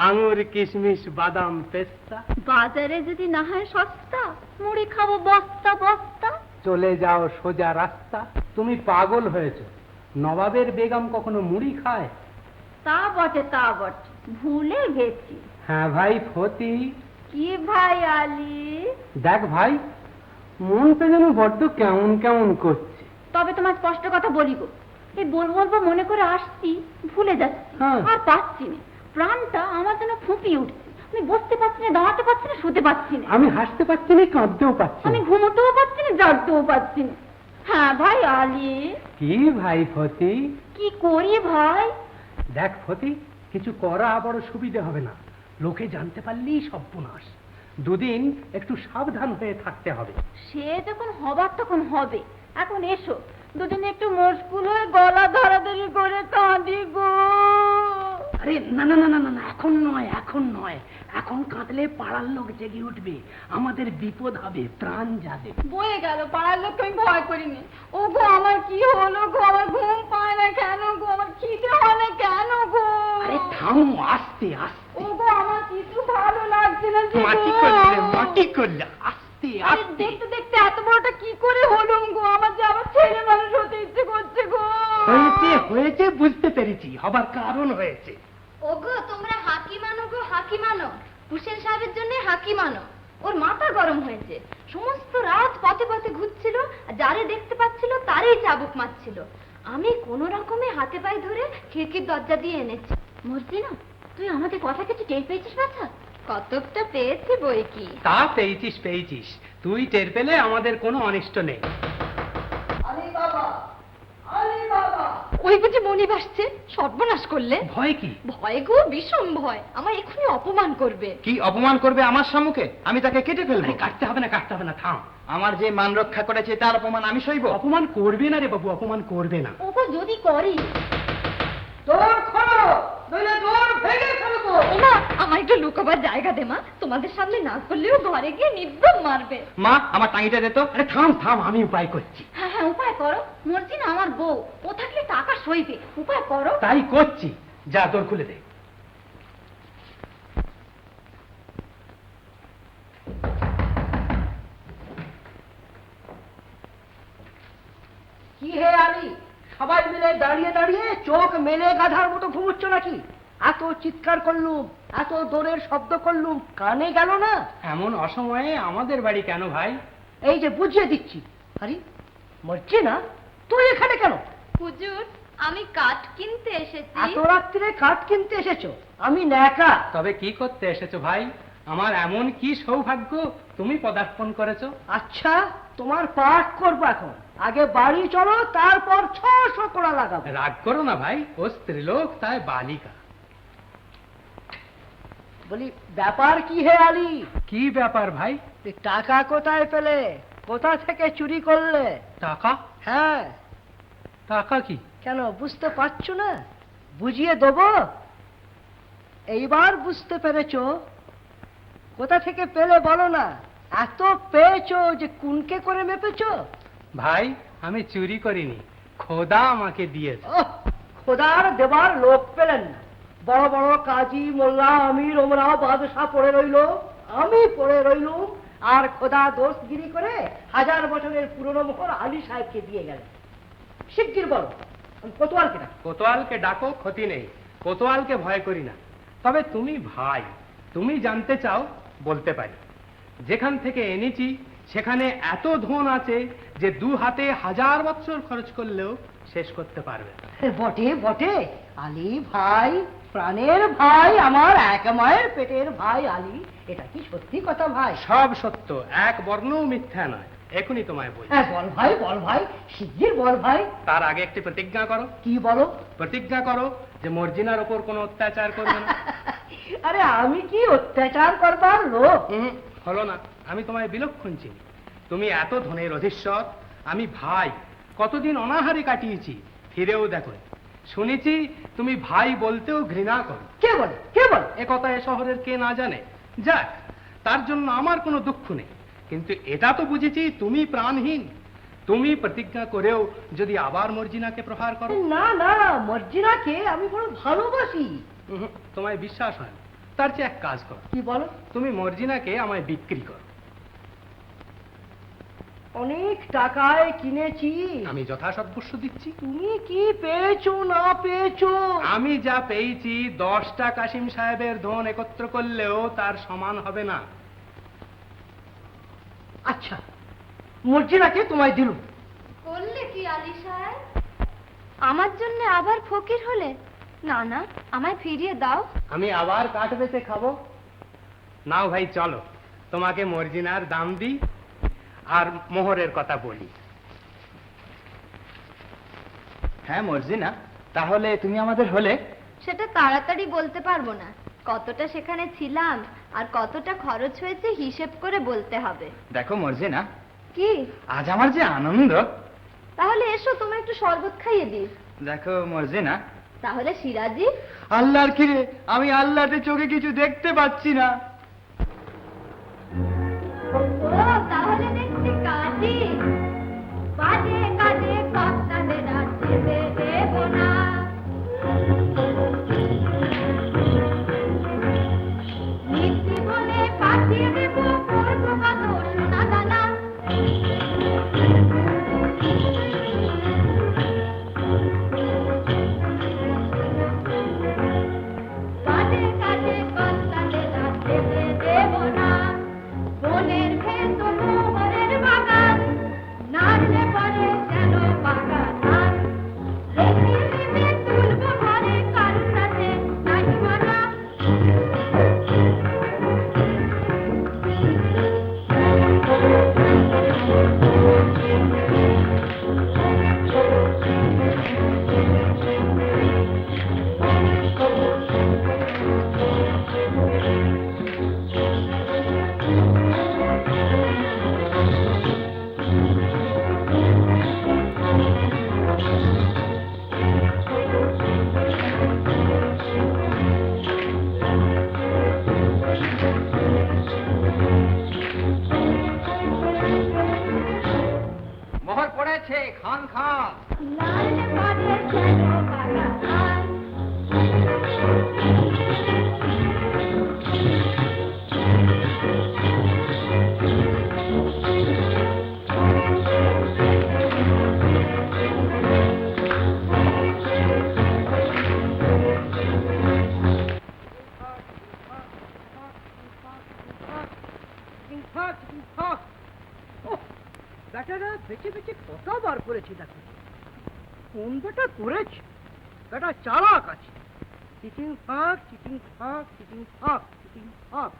আঙুর, কিশমিশ, বাদাম, পেস্তা। বাজারে যদি না হয় সস্তা, মুড়ি খাবো বস্তা বস্তা। চলে যাও সোজা রাস্তা। তুমি পাগল হয়েছো? নবাবের বেগম কখনো মুড়ি খায়? তা বটে তা বটে, ভুলে গেছি। হ্যাঁ ভাই ফতি। কি ভাই আলী? দেখ ভাই, মনটা যেন বড্ড কেমন কেমন করছে। তবে তোমার স্পষ্ট কথা বলি গো, এই বলবো বলবো মনে করে আসছি, ভুলে যাচ্ছি, হ্যাঁ। আর পাচ্ছি না। প্রাণটা আমার যেন ফুঁপিয়ে উঠছে। আমি বসতে পারছি না, দাঁড়াতে পারছি না, শুতে পারছি না। আমি হাসতে পারছি না, কাঁদতেও পারছি আমি না। ঘুমোতেও পারছি না, জাগতেও পারছি না। হ্যাঁ ভাই আলী, কি ভাই ফতি? কি করি ভাই? দেখ ফতি, কিছু করা বড় সুবিধে হবে না। লোকে জানতে পারলেই সর্বনাশ। দুদিন একটু সাবধান হয়ে থাকতে হবে। সে যখন হবার তখন হবে। এখন এসো, দুদিন একটু মশগুল হয়ে গলা ধরাধরি করে কাঁদি গো। আরে না না না না না না, এখন নয়, এখন নয়। এখন কাঁদলে পাড়ার লোক জেগে উঠবে, আমাদের বিপদ হবে, প্রাণ যাবে। বয়ে গেল, পাড়ার লোককে আমি ভয় করিনি। ও গো আমার কি হলো গো, আমার ঘুম পায় না কেন গো, আমার খিদে হয় না কেন গো? আরে থামো, আস্তে আস্তে। ও গো আমার কিছু ভালো লাগছে না যে গো। মাটি করলে আস্তে আরে আস্তে। দেখতে দেখতে এত বড়টা কি করে হলুম গো, আমার যে আবার ছেলে মানুষ হতে ইচ্ছে করছে গো। হয়েছে হয়েছে, বুঝতে পেরেছি, হবার কারণ হয়েছে। ওগো তোমরা হাকি মানো গো, হাকি মানো। হুসেন সাহেবের জন্য হাকি মানো। ওর মাথা গরম হয়েছে, সমস্ত রাত পথে পথে ঘুরছিল, আর যারে দেখতে পাচ্ছিল তারই চাবুক মারছিল। আমি কোনো রকমে হাতে পায়ে ধরে খিড়কির দরজা দিয়ে এনেছি। মর্জিনা, তুই আমাদের কথা কিছু টের পেয়েছিস বাছা? কতকটা পেয়েছি বই কি। তা পেয়েছিস পেয়েছিস, তুই টের পেলে আমাদের কোনো অনিষ্ট নেই। ওই বুঝি মনি ভাসছে, সর্বনাশ করলে। ভয় কি? ভয় গো, বিষম ভয়। আমার এক্ষুনি অপমান করবে। কি অপমান করবে আমার সম্মুখে? আমি তাকে কেটে ফেলবো। আরে কাটতে হবে না, কাটতে হবে না, থাম। আমার যে মান রক্ষা করেছে তার অপমান আমি সইব? অপমান করবে না রে বাবু, অপমান করবে না। ওগো যদি করি। তোর খোলো, নইলে তোর ভেঙে ফেলবো। ওমা, আমার একটু লুকাবার জায়গা দে মা। তোমাদের সামনে না করলেও ঘরে গিয়ে নির্দম মারবে। মা, আমার টাঙিটা দে তো। আরে থাম থাম, আমি উপায় করছি। হ্যাঁ হ্যাঁ, উপায় করো। মর্জিনা আমার বউ, ও থাকলে টাকা সইবে। উপায় করো। তাই করছি, যা তোর খুলে দে। কি হে আলী, সবাই মিলে দাঁড়িয়ে দাঁড়িয়ে চোখ মেলে গাধার মতো ঘুমোচ্ছ নাকি? এত চিৎকার করলুম, এত দোরের শব্দ করলুম, কানে গেল না? এমন অসময়ে আমাদের বাড়ি কেন ভাই? এই যে বুঝিয়ে দিচ্ছি। আরে মরছি না, তুই এখানে কেন? হুজুর, আমি কাঠ কিনতে এসেছি। এত রাত্রে কাঠ কিনতে এসেছো? আমি ন্যাকা। তবে কি করতে এসেছো ভাই? আমার এমন কি সৌভাগ্য তুমি পদার্পণ করেছো। আচ্ছা, তোমার পাঠ করবো এখন। আগে বাড়ি চলো, তারপর 600 কোড়া লাগাবো। রাগ করো না ভাই, ও স্ত্রীলোক তাই বালিকা। বলি ব্যাপার কি হে আলী? কি ব্যাপার ভাই? তুই টাকা কোথায় পেলে? কোথা থেকে চুরি করলে? টাকা? হ্যাঁ। টাকা কি? কেন বুঝতে পারছো না? বুঝিয়ে দেবো। এইবার বুঝতে পেরেছো? কোথা থেকে পেলে বলো না। এত পেয়েছো যে কুনকে করে মেপেছো? ভাই আমি চুরি করিনি, খোদা আমাকে দিয়েছে। ওহ, খোদার দেবার লোক পেলেন না। বড় বড় কাজী, মোল্লা, আমির, ওমরাও, বাদশাহ পড়ে রইলো, আমি পড়ে রইলুম, আর খোদা দোষগিরি করে 1000 বছরের পুরনো মোহর আলী সাহেবকে দিয়ে গেলেন। শিগগির বলো, আমি কোতোয়ালকে ডাকি। কোতোয়ালকে ডাকো, ক্ষতি নেই, কোতোয়ালকে ভয় করি না। তবে তুমি ভাই, তুমি জানতে চাও, বলতে পারি। যেখান থেকে এনেছি সেখানে এত ধন আছে যে 2 হাতে 1000 বছর খরচ করলেও শেষ করতে পারবে না। বটে বটে, আলী ভাই, প্রাণের ভাই, আমার এক মায়ের পেটের ভাই আলী। এটা কি সত্যি কথা ভাই? সব সত্য, এক বর্ণও মিথ্যা নয়। এখনই তোমায় বলি। হ্যাঁ বল ভাই, বল ভাই, শিগগির বল ভাই। তার আগে একটি প্রতিজ্ঞা করো। কি বলো? প্রতিজ্ঞা করো যে মর্জিনার ওপর কোনো অত্যাচার করবে না। আরে আমি কি অত্যাচার করবার লোক? হলো না, আমি তোমায় বিলক্ষণ চিনি। তুমি এত ধনের অধীশ্বর, আমি ভাই কতদিন অনাহারে কাটিয়েছি, ফিরেও দেখো। শুনেছি তুমি ভাই বলতেও ঘৃণা করো। কে বলে? কে বলে? এ কথা এ শহরের কে না জানে? যাক, তার জন্য আমার কোনো দুঃখ নেই, কিন্তু এটা তো বুঝেছি তুমি প্রাণহীন। তুমি প্রতিজ্ঞা করেও যদি আবার মর্জিনাকে প্রহার করো। না না, মর্জিনাকে আমি বড় ভালোবাসি। তোমায় বিশ্বাস হয় না, তার চেয়ে এক কাজ করো। কি বলো? তুমি মর্জিনাকে আমায় বিক্রি করো। অনেক টাকায় কিনেছি। আমি যথাসর্বস্ব দিচ্ছি। তুমি কি পেয়েছো না পেয়েছো? আমি যা পেয়েছি 10টা কাসিম সাহেবের ধন একত্র করলেও তার সমান হবে না। আচ্ছা, মর্জিনাকে তোমায় দিলুম। করলে কি আলী সাহেব? আমার জন্য আবার ফকির হলে? না না, আমায় ফিরিয়ে দাও। আমি আবার কাঠ বেচে খাবো। নাও ভাই চলো, তোমাকে মর্জিনার দাম দিই আর মোহরের কথা বলি। হ্যাঁ মর্জিনা, তাহলে তুমি আমাদের হলে? সেটা তাড়াতাড়ি বলতে পারবো না, কতটা সেখানে ছিলাম আর কতটা খরচ হয়েছে হিসেব করে বলতে হবে। দেখো মর্জিনা, কি? আজ আমার যে আনন্দ। তাহলে এসো, তোমায় একটু শরবত খাইয়ে দিই। দেখো মর্জিনা। তাহলে সিরাজি? আল্লাহর কিরে, আমি আল্লাহতে চোখে কিছু দেখতে পাচ্ছি না। ও তাহলে দেখছি কাজী। বাজে কাজে কর্তাদের যেতে দেব না। নিত্যি বলে পাঠিয়ে দেব করবো কত সোনা দানা। কাজে কাজে কর্তাদের যেতে দেব না। বনের ভেতর মোহরের বাগান, নাড়লে পরে যেন পাকা ধান। রেখে দিবে তুলবো ঘরে, কারুর সাথে নাহি মানা। মোহর পড়েছে, খান খান। নাড়লে পরে যেন পাকা ধান। বেটারা বেঁচে বেঁচে কতবার করেছি দেখো। কোন বেটা করেছে? বেটা চালাক আছে। চিটিং ফাঁক, চিটিং ফাঁক, চিটিং ফাঁক, চিটিং ফাঁক।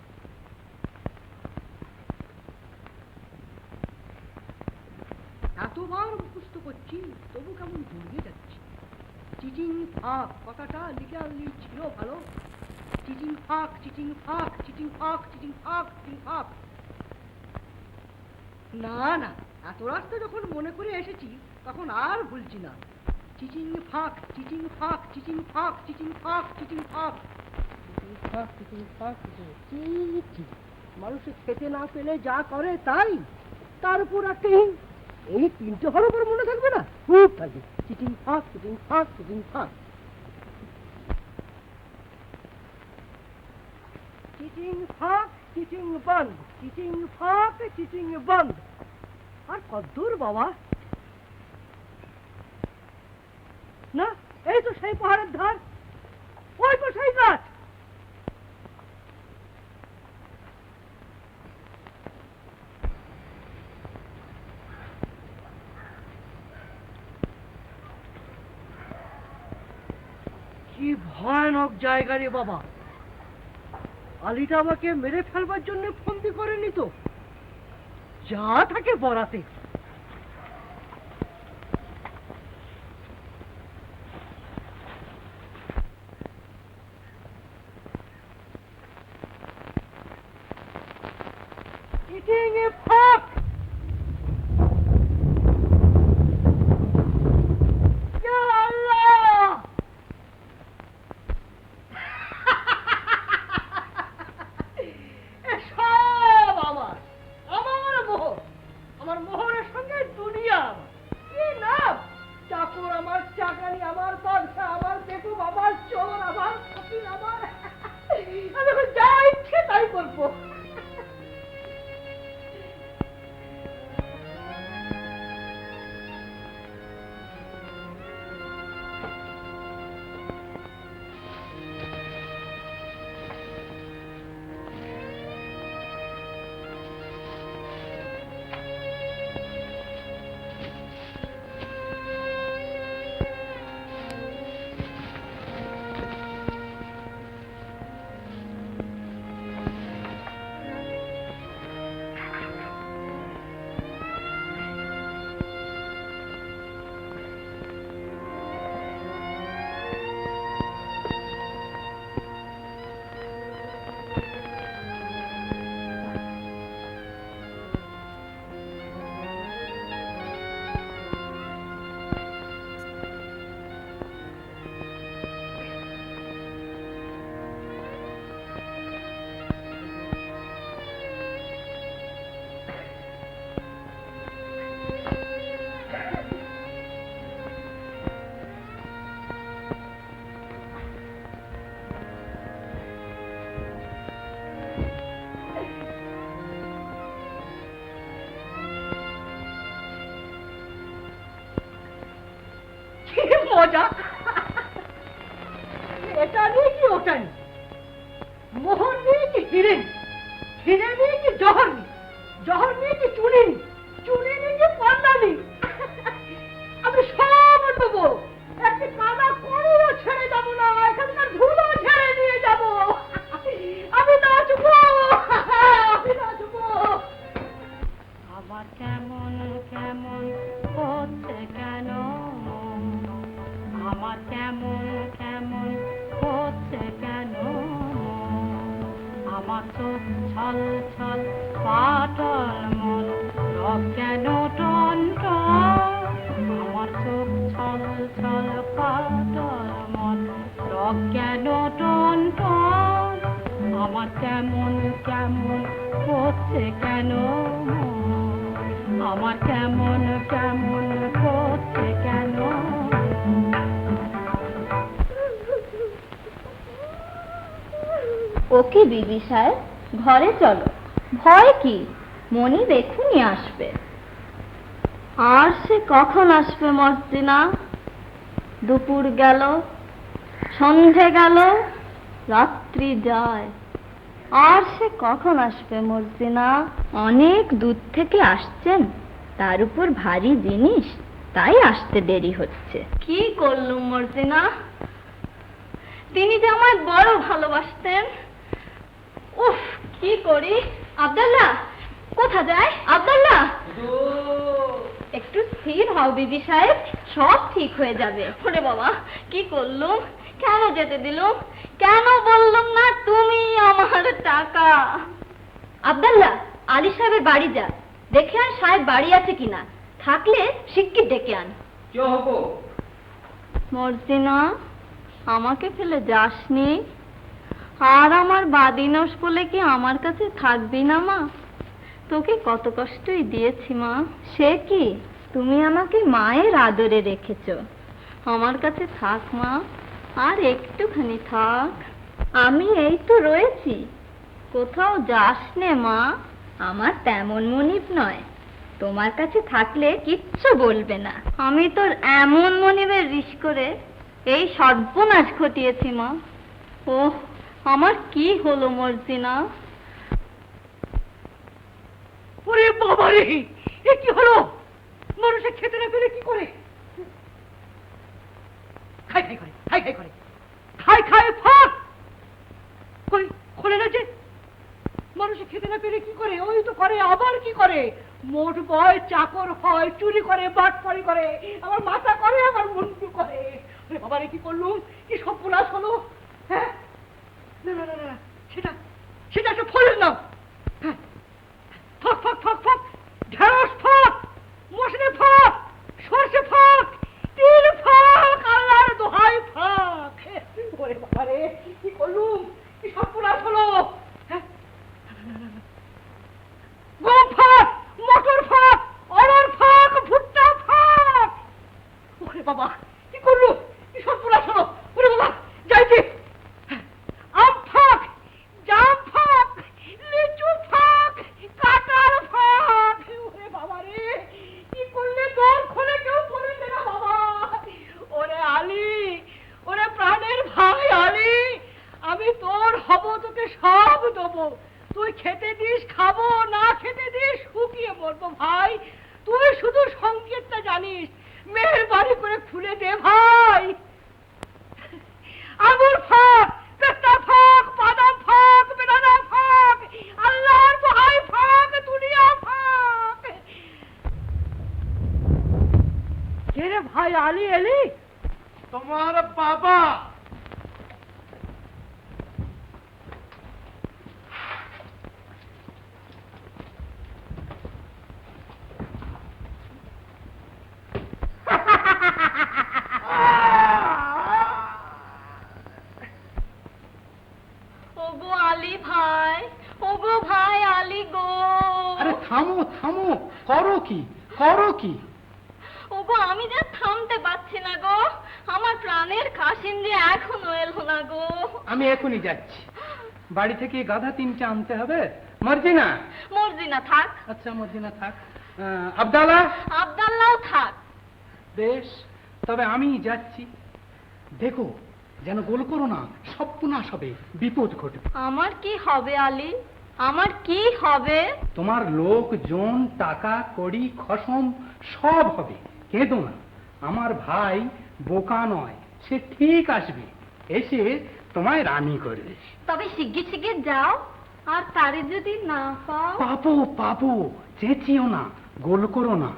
এতবার মুখস্থ করছি তবু কেমন জড়িয়ে যাচ্ছে। চিটিং ফাঁক কথাটা লিখে আনলি ছিল ভালো। চিটিং ফাঁক, চিটিং ফাঁক, চিটিং ফাঁক, চিটিং ফাঁক, চিটিং ফাঁক। না না, এত রাস্তা যখন মনে করে এসেছি তখন আর ভুলছি না। চিটিং ফাঁক, চিটিং ফাঁক, চিটিং ফাঁক, চিটিং ফাঁক, চিটিং ফাঁক, চিটিং ফাঁক, চিটিং ফাঁক, চিটিং। মানুষে খেতে না পেলে যা করে তাই, তার উপর একটা এই তিনটে হওয়ার উপর মনে থাকবে না? খুব থাকবে। চিটিং ফাঁক, চিটিং ফাঁক, চিটিং ফাঁক। চিটিং ফাঁক, চিটিং বন্ধ, চিটিং ফাঁক, চিটিং বন্ধ। আর কদ্দূর বাবা? না, এই তো সেই পাহাড়ের ধার, ওই তো সেই গাছ। কি ভয়ানক জায়গা রে বাবা। আলিটা আমাকে মেরে ফেলবার জন্য ফন্দি করেনি তো? যা থাকে বরাতে। Eating a fuck! Ya Allah! এসব আমার মোহর। আমার মোহরের সঙ্গে দুনিয়া আমার। কি নাম? চাকর আমার, চাকরানি আমার, বাদশা আমার, বেকুব আমার, চোর আমার, ফকির আমার। আমি এখন যা ইচ্ছে তাই করবো। মজা। এটা নিয়ে কি ওটা নিয়ে, মোহর নিয়ে কি হিরে, হিরে নিয়ে কি জহর নিয়ে, জহর নিয়ে কি চুনি, চুনি নিয়ে কি পান্ডানি। আমি সব দেবো, একটা কানা করো ছেড়ে যাবো না, এখানকার ধুলো ছেড়ে নিয়ে যাবো। আমি নাচবো, আমি নাচবো। আবার কেমন কেমন হচ্ছে কেন, আমার কেমন কেমন হচ্ছে কেন, আমার চোখ ছল ছল পাটল মন রব কেন টন টন, আমার চোখ ছল ছল পাটল মন রব কেন টন টন, আমার কেমন কেমন হচ্ছে কেন, আমার কেমন কেমন হচ্ছে কেন। ওকে বিবি সাহেব, ঘরে চলো, ভয় কি, মনিব এক্ষুনি আসবে। আর সে কখন আসবে মর্জিনা? দুপুর গেল, সন্ধে গেল, রাত্রি যায়, আর সে কখন আসবে মর্জিনা? অনেক দূর থেকে আসছেন, তার উপর ভারী জিনিস, তাই আসতে দেরি হচ্ছে। কি করলুম মর্জিনা, তিনি যে আমায় বড় ভালোবাসতেন। উফ, কি করি। আব্দুল্লাহ কোথা যায়? আব্দুল্লাহ, একটু স্থির হও বিবি সাহেব, সব ঠিক হয়ে যাবে। ওরে বাবা, কি করলুম, কেন যেতে দিলুম, কেন বললুম না তুমি আমার টাকা। আব্দুল্লাহ, আলী সাহেবের বাড়ি যা, দেখে আন সাহেব বাড়ি আছে কিনা, থাকলে শিগগির ডেকে আন। কি হবো? মর্জিনা, আমাকে ফেলে যাসনি, আর আমার বাদিনস বলে কি আমার কাছে থাকবি না মা? তোকে কত কষ্টই দিয়েছি মা, সে কি, তুমি আমাকে মায়ের আদরে রেখেছো, আমার কাছে থাক মা, আর একটুখানি থাক। আমি এই তো রয়েছি, কোথাও যাস নে মা, আমার তেমন মনিব নয়, তোমার কাছে থাকলে কিচ্ছু বলবে না। আমি তোর এমন মনিবের রিস করে এই সর্বনাশ ঘটিয়েছি মা। ও আমার কি হলো মর্জিনা? ওরে বাবা রে, এ কি হলো? মানুষে খেতে না পেলে কি করে? খাই খাই করে, খাই খাই করে, খাই খাই ফাঁক কই খোলে না যে। মানুষে খেতে না পেলে কি করে? ওই তো করে, আবার কি করে? মোট বয়, চাকর হয়, চুরি করে, বাটপারি করে, আবার মাথা করে, আবার মুন্ডু করে। ওরে বাবা রে, কি করলুম, কি সর্বনাশ হলো। হ্যাঁ, না না না না, সেটা সেটা একটা ফলের নাম। হ্যাঁ, ফাঁক ফাঁক ফাঁক ফাঁক, ঢেঁড়স ফাঁক, মশলে ফাঁক, সর্ষে ফাঁক, তিল ফাঁক, আল্লাহর দোহাই ফাঁক। ওরে বাবা রে, কি করলুম, কি সর্বনাশ হলো। হ্যাঁ, গম ফাঁক, মটর ফাঁক, অড়হর ফাঁক, ভুট্টা ফাঁক। ওরে বাবা, কি করলুম, কি সর্বনাশ হলো। ওরে বাবা, যাইতে আম ফাঁক, জাম ফাঁক, লিচু ফাঁক, কাঁঠাল ফাঁক। ওরে বাবা রে, কি করলে দর খোলে কেউ বলবে না বাবা। ওরে আলী, ওরে প্রাণের ভাই আলী, আমি তোর হব, তোকে সব দেবো, তুই খেতে দিস খাবো, না খেতে দিস শুকিয়ে মরবো ভাই। তুই শুধু সংকেতটা জানিস, মেহেরবানি করে খুলে দে ভাই। আঙুর ফাঁক, পেস্তা ফাঁক, বাদাম ফাঁক, বেদানা ফাঁক, আল্লাহর দোহাই ফাঁক, দুনিয়া ফাঁক। কে রে ভাই আলী এলি? তোমার বাবা। ওগো আলী ভাই, ওগো ভাই আলী গো। আরে থামো থামো, করো কি, করো কি? ওগো আমি যে থামতে পারছি না গো, আমার প্রাণের কাশিম যে এখনো এলো না গো। আমি এখনই যাচ্ছি, বাড়ি থেকে গাধা 3টে আনতে হবে। মর্জিনা? মর্জিনা থাক। আচ্ছা মর্জিনা থাক। আব্দালা? আব্দাল্লাহ থাক। বেশ, তবে আমি যাচ্ছি। দেখো যেন গোল করো না, সর্বনাশ হবে, বিপদ ঘটবে। আমার কি হবে আলী, আমার কি হবে? তোমার লোকজন, টাকা কড়ি, খসম সব হবে, কেঁদো না। আমার ভাই বোকা নয়, সে ঠিক আসবে, এসে তোমায় রানী করবে। তবে শিগগির শিগগির যাও, আর তারে যদি না পাও? পাবো পাবো, চেঁচিও না, গোল করো না।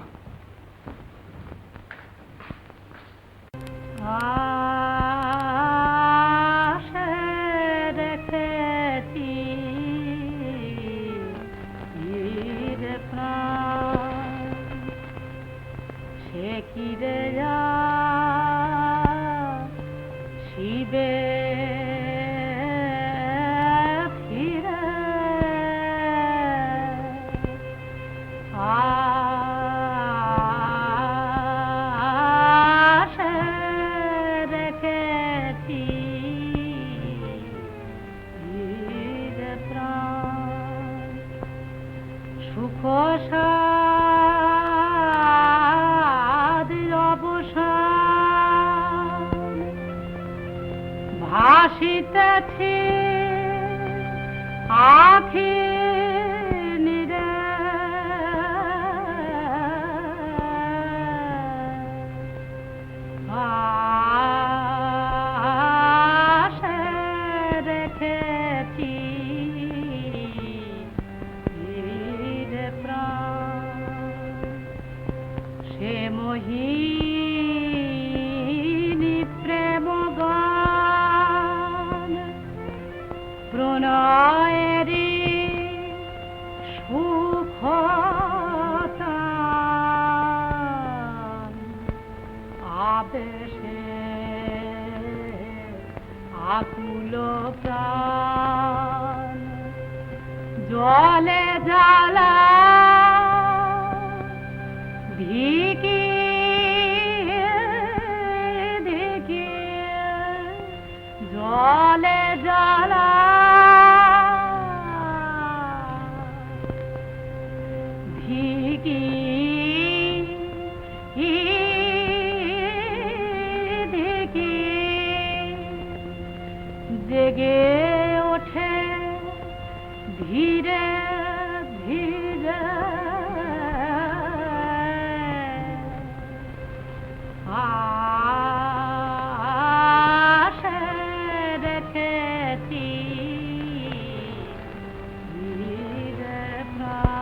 আশা রেখেছি রে প্রাণ, সে কি রে শিবে ফিরে আশা রেখেছি রে প্রাণ, সুখ সাদ অবসান ভাসিতেছে আখি নিরে, আশা রেখেছি রে প্রাণ, সে মোহিনী প্রেম গান প্রণয়েরি সুখতান, আবেশে আকুল প্রাণ জলে জ্বালা ধিকি ধিকি, জলে জ্বালা ধিকি ধিকি, জেগে ওঠে ধীরে ধীরে আশা রেখেছি রে প্রাণ।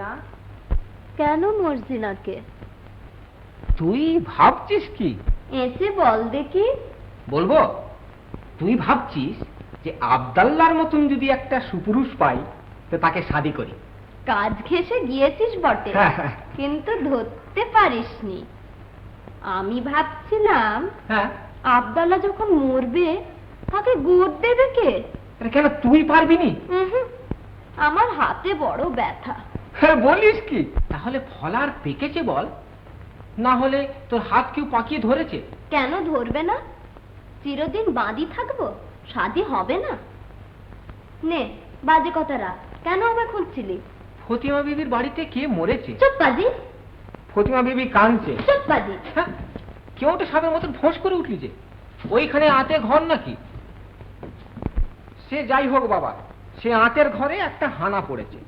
মর্জিনা? কেন মর্জিনাকে? তুই ভাবছিস কি? এসে বল দেখি। বলবো, তুই ভাবছিস যে আব্দাল্লার মতন যদি একটা সুপুরুষ পাই তো তাকে শাদি করি। কাজ ঘেঁষে গিয়েছিস বটে, কিন্তু ধরতে পারিসনি। আমি ভাবছিলাম হ্যাঁ, আব্দাল্লাহ যখন মরবে তাকে গোদ দেবে কে? কেন তুই পারবি নি? আমার হাতে বড় ব্যথা। হ্যাঁ, বলিস কি? তাহলে ফলার পেকেছে বল, না হলে তোর হাত কেউ পাকিয়ে ধরেছে? কেন ধরবে না? চিরদিন বাঁধি থাকবো, শাদি হবে না? নে বাজে কথা রাখ, কেন আমায় খুঁজছিলি? ফতিমা বিবির বাড়িতে কে মরেছে? চুপ পাজি, ফতিমা বিবি কাঁদছে। চুপ পাজি। হ্যাঁ, কেউ তো সাপের মতন ফোঁস করে উঠলি যে, ওইখানে আঁতে ঘর নাকি? সে যাই হোক বাবা, সে আঁতের ঘরে একটা হানা পড়েছে।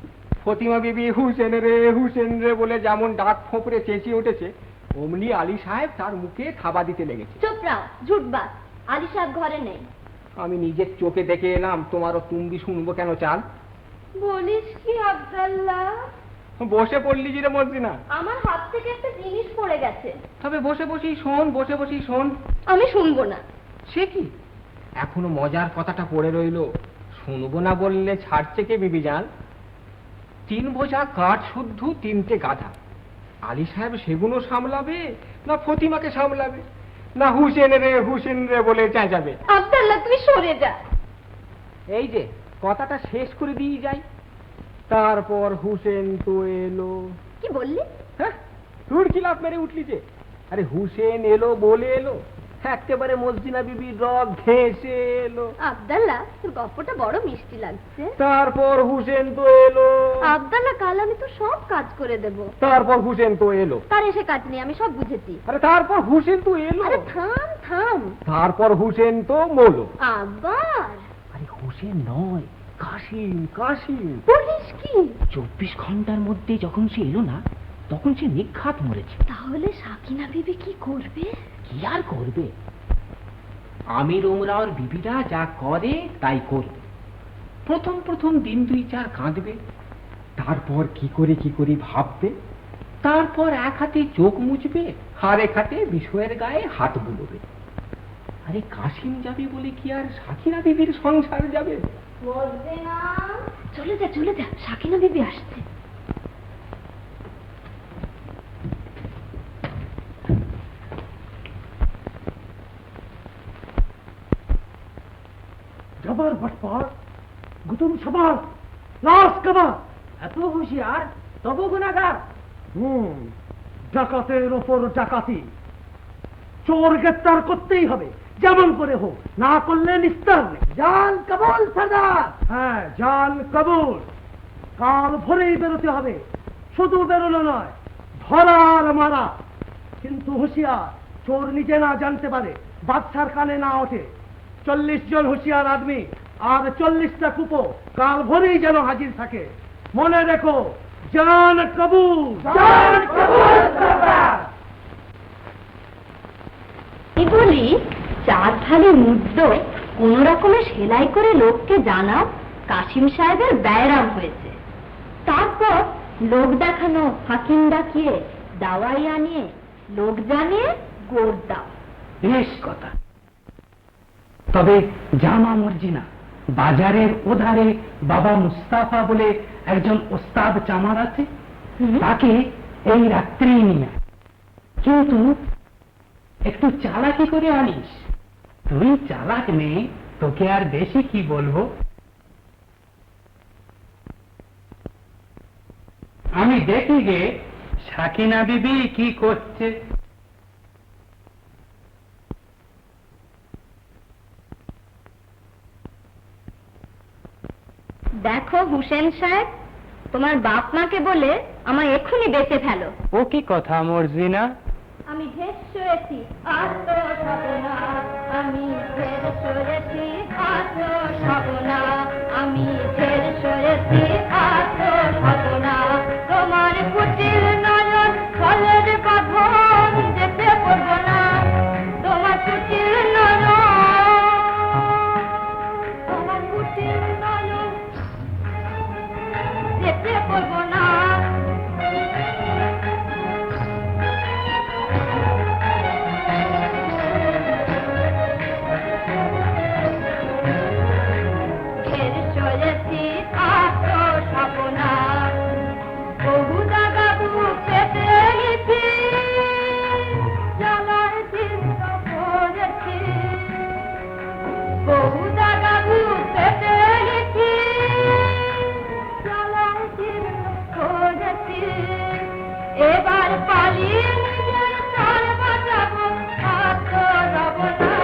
ফতিমা বিবি হুসেন রে বলে যেমন ডাক ফোঁপড়ে চেঁচিয়ে উঠেছে, অমনি আলী সাহেব তার মুখে থাবা দিতে লেগেছে। চুপ রাও, ঝুটবাজ। আলী সাহেব ঘরে নেই। আমি নিজের চোখে দেখে এলাম, তোমারও তুম্বি শুনবো কেন চাল? বলিস কি আব্দাল্লাহ? বসে পড়লি যে রে মর্জিনা। আমার হাত থেকে একটা জিনিস পড়ে গেছে। তবে বসে বসেই শোন। আমি শুনবো না। সে কি, এখনো মজার কথাটা পড়ে রইলো, শুনবো না বললে ছাড়ছে কে বিবি জান? 3 বোঝা কাঠ শুদ্ধ 3টে গাধা। আলী সাহেব সেগুলো সামলাবে, না ফতিমাকে সামলাবে, না হুসেন রে বলে চেঁচাবে? আব্দাল্লাহ তুই সরে যা। এই যে কথাটা শেষ করে দিয়ে যাই, তারপর হুসেন তো এলো। কি বললি? হ্যাঁ, তোর কি লাভ মেরে উঠলি যে? আরে হুসেন এলো বলে এলো, একেবারে মসজিনা বিবির রগ ঘেঁষে এলো। আব্দাল্লাহ তোর গল্পটা বড় মিষ্টি লাগছে। তারপর হুসেন তো এলো। আব্দাল্লাহ কাল আমি তো সব কাজ করে দেব। তারপর হুসেন তো এলো। তার এসে কাজ নেই, আমি সব বুঝেছি। আরে তারপর হুসেন তো এলো। আরে থাম থাম। তারপর হুসেন তো মলো। আবার? আরে হুসেন নয়, কাশিম। বলিস কি? 24 ঘন্টার মধ্যে যখন সে এলো না, তখন সে নিঘাত মরেছে। তাহলে সাকিনা বিবি কি করবে? কি আর করবে? আমির উমরাওর বিবিরা যা করে তাই করবে। প্রথম দিন 2-4 কাঁদবে, তারপর কি করি ভাববে, তারপর এক হাতে চোখ মুছবে আর এক হাতে বিষয়ের গায়ে হাত বুলবে। আরে কাশিম যাবে বলে কি আর সাকিনা বিবির সংসার যাবে? চলে যা, সাকিনা বিবি আসছে। জবর ভটপর, গুতুম সবার, লাশ কাবা, এত হুঁশিয়ার তবু গুনাহগার। ডাকাতের ওপর ডাকাতি, চোর গ্রেপ্তার করতেই হবে, যেমন করে হোক, না করলে নিস্তার নেই। জাল কবুল সরদার। হ্যাঁ, জাল কবুল। কাল ভোরেই বেরোতে হবে, শুধু বেরোনো নয়, ধরার মারা। কিন্তু হুঁশিয়ার, চোর নিজে না জানতে পারে, বাদশার কানে না ওঠে। 40 জন হুঁশিয়ার আদমি আর 40টা কুপো কাল ভোরেই যেন হাজির থাকে। মনে রেখো, জান কবুল, জান কবুল সরদার। এগুলি 4 থালি মুদ্দ কোন রকমে সেলাই করে লোককে জানাও কাশিম সাহেবের ব্যায়াম হয়েছে। তারপর লোক দেখানো, হাকিম ডাকিয়ে, দাওয়াই আনিয়ে, লোক জানিয়ে গোড় দাও। বেশ কথা। তবে জামা মর্জিনা, বাজারের ওধারে বাবা মুস্তাফা বলে একজন ওস্তাদ চামার আছে, তাকে এই রাত্রেই নিয়ে, কিন্তু একটু চালাকি করে আনিস। তুই চালাক নেই, তোকে আর বেশি কি বলবো। আমি দেখি গে সাকিনা বিবি কি করছে। দেখো হুসেন সাহেব, তোমার বাপ মাকে বলে আমায় এক্ষুনি বেঁচে ফেলো। ও কি কথা মর্জিনা? আমি ঢের সরেছি, আর তো সব না। আমি ঢের সরেছি, আর তো সব না। আমি ঢের সরেছি, আর তো সব না। তোমার কুটির নয়ন ফলের বাঁধন যেতে পারবো না। তোমার কুটির নয়ন, তোমার কুটির নয়ন যেতে পারবো না। এবার পালিয়ে নিজের প্রাণ বাঁচাবো, আর তো রব না।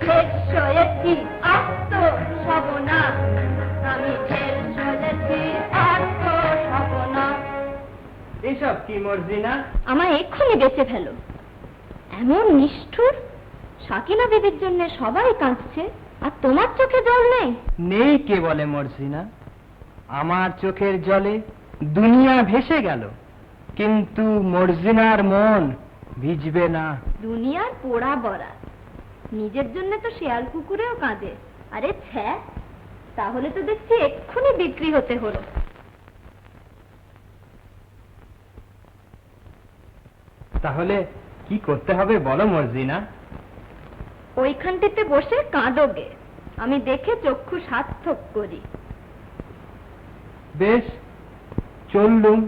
শেষ হয়েছি আত্মসবনা, আমি শেষ হয়েছি আত্মসবনা। এসব কি মর্জিনা? আমায় এক্ষুনি বেঁচে ফেলো। এমন নিষ্ঠুর! সাকিনা বিবির জন্য সবাই কাঁদছে, আর তোমার চোখে জল নেই? নেই কে বলে মর্জিনা? আমার চোখের জলে দুনিয়া ভেসে গেল, কিন্তু মর্জিনার মন ভিজবে না। দুনিয়ার পোড়া বরা, নিজের জন্য তো শেয়াল কুকুরেও কাঁদে। আরে ছ্যা, তাহলে তো দেখছি এক্ষুনি বিক্রি হতে হলো। তাহলে কি করতে হবে বলো মর্জিনা? ওইখানটিতে বসে কাঁদোগে, আমি দেখে চক্ষু সার্থক করি। বেশ, চললুম।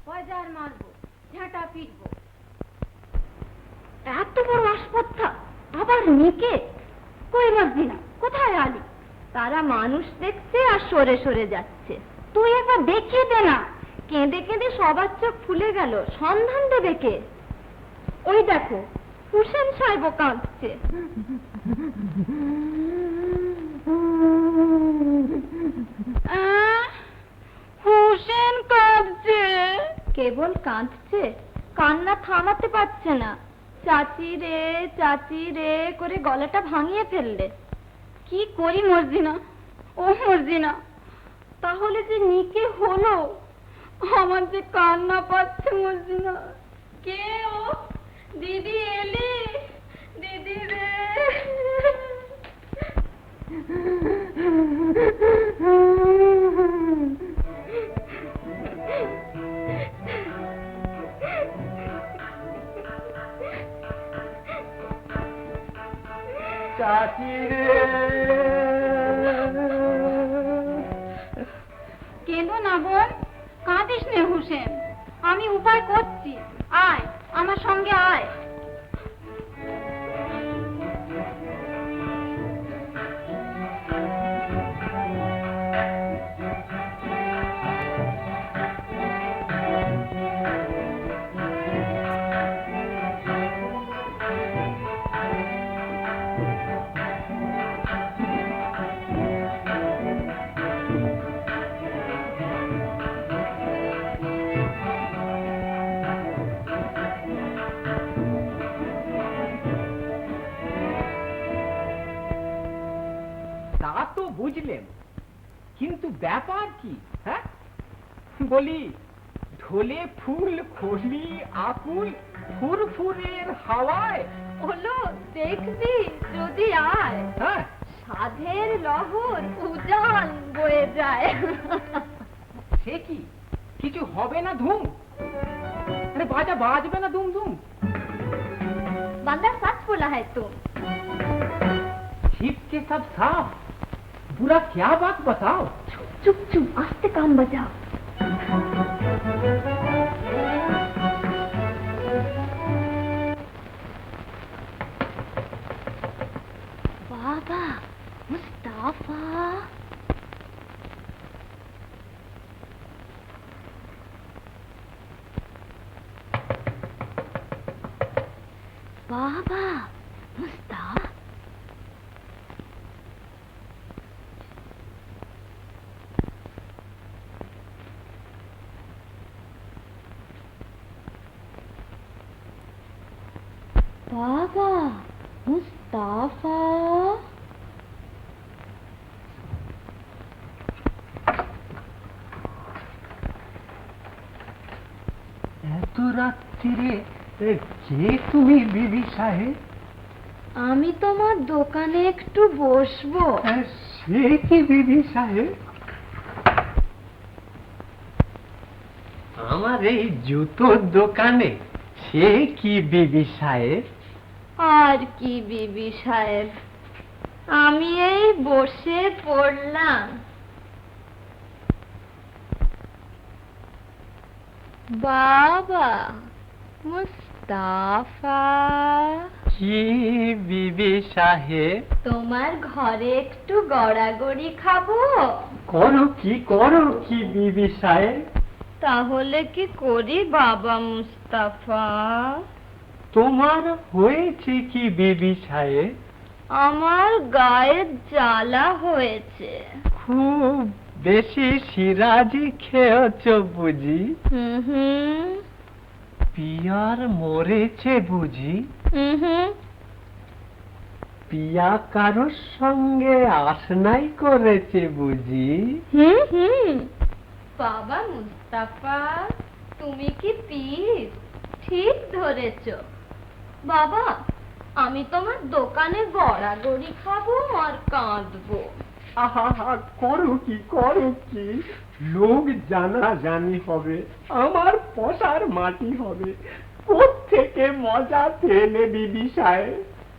বাজার মারবো, ঝাঁটা পিটবো। এত বড় আসপত্তা, আবার নিকে! কই মর্জিনা, কোথায় আলি? তারা মানুষ দেখছে আর সরে সরে যাচ্ছে। তুই একবার দেখিয়ে দে না। কেঁদে কেঁদে সবার চোখ ফুলে গেল, সন্ধান দেবে কে? ওই দেখো, হুসেন সাহেবও কাঁদছে। হুসেন কাঁদছে। কেবল কাঁদছে, কান্না থামাতে পারছে না। চাচি রে করে গলাটা ভাঙিয়ে ফেললে। কি করি মর্জিনা? ও মর্জিনা, তাহলে যে নিকে হলো, আমার যে কান্না পাচ্ছে মর্জিনা। কে ও? দিদি এলি? দিদি রে! চাচি রে! কেঁদো না বোন, কাঁদিস নে হুসেন, আমি উপায় করছি। আয়, আমার সঙ্গে আয়। তা তো বুঝলেন, কিন্তু ব্যাপার কি? হ্যাঁ বলি, ঢোলে ফুল খলি আকুল ফুরফুরের হাওয়ায় হলো দেখবি যদি আয়, হ্যাঁ সাধের লহর উজান বয়ে যায়। সে কি কিছু হবে না ধুম? আরে বাজা বাজবে না দুম দুম? बंदा सच बोला है तुम। छिप के सब साफ, बुरा क्या बात बताओ? चुप चुप, आस्ते काम बजाओ। बाबा मुस्ताफा, बाबा मुस्ताफा, बाबा मुस्ताफा। এত রাত্রিরে কে তুমি বিবি সাহেব? আমি তোমার দোকানে একটু বসবো। সে কি বিবি সাহেব? আমার এই জুতোর দোকানে সে কি বিবি সাহেব? আর কি বিবি সাহেব, আমি এই বসে পড়লাম। বাবা মুস্তাফা, কি বিবি সাহেব? তোমার ঘরে একটু গড়াগড়ি খাবো? করো কি বিবি সাহেব? তাহলে কি করি বাবা মুস্তাফা? তোমার হয়েছে কি বিবি সাহেব? আমার গায়ে জ্বালা হয়েছে। খুব বেশি সিরাজি খেয়েছ বুঝি? হুম। পিয়ার মরেছে বুঝি? হুম। পিয়া কারোর সঙ্গে আসনাই করেছে বুঝি? হুম। বাবা মুস্তাফা, তুমি কি পিস? ঠিক ধরেছ। বাবা, আমি তোমার দোকানে গড়াগড়ি খাবো আর কাঁদবো। আহা, করো কি লোক জানা জানি হবে, আমার পশার মাটি হবে। কোত্থেকে মজা পেলে বিবি সাহেব?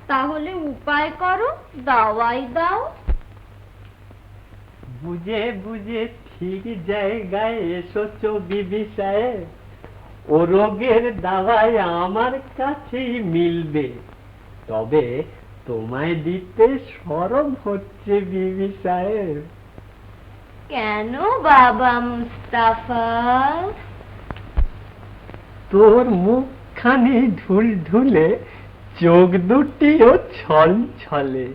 তাহলে উপায় করো, দাওয়াই দাও। বুঝে ঠিক জায়গায় এসেছো বিবি সাহেব। ও রোগের দাওয়াই আমার কাছেই মিলবে, তবে তোমায় দিতে শরম হচ্ছে বিবি সাহেব। কেন বাবা মুস্তাফা? তোর মুখখানি ঢুলঢুলে, চোখ দুটিও ছল ছলে,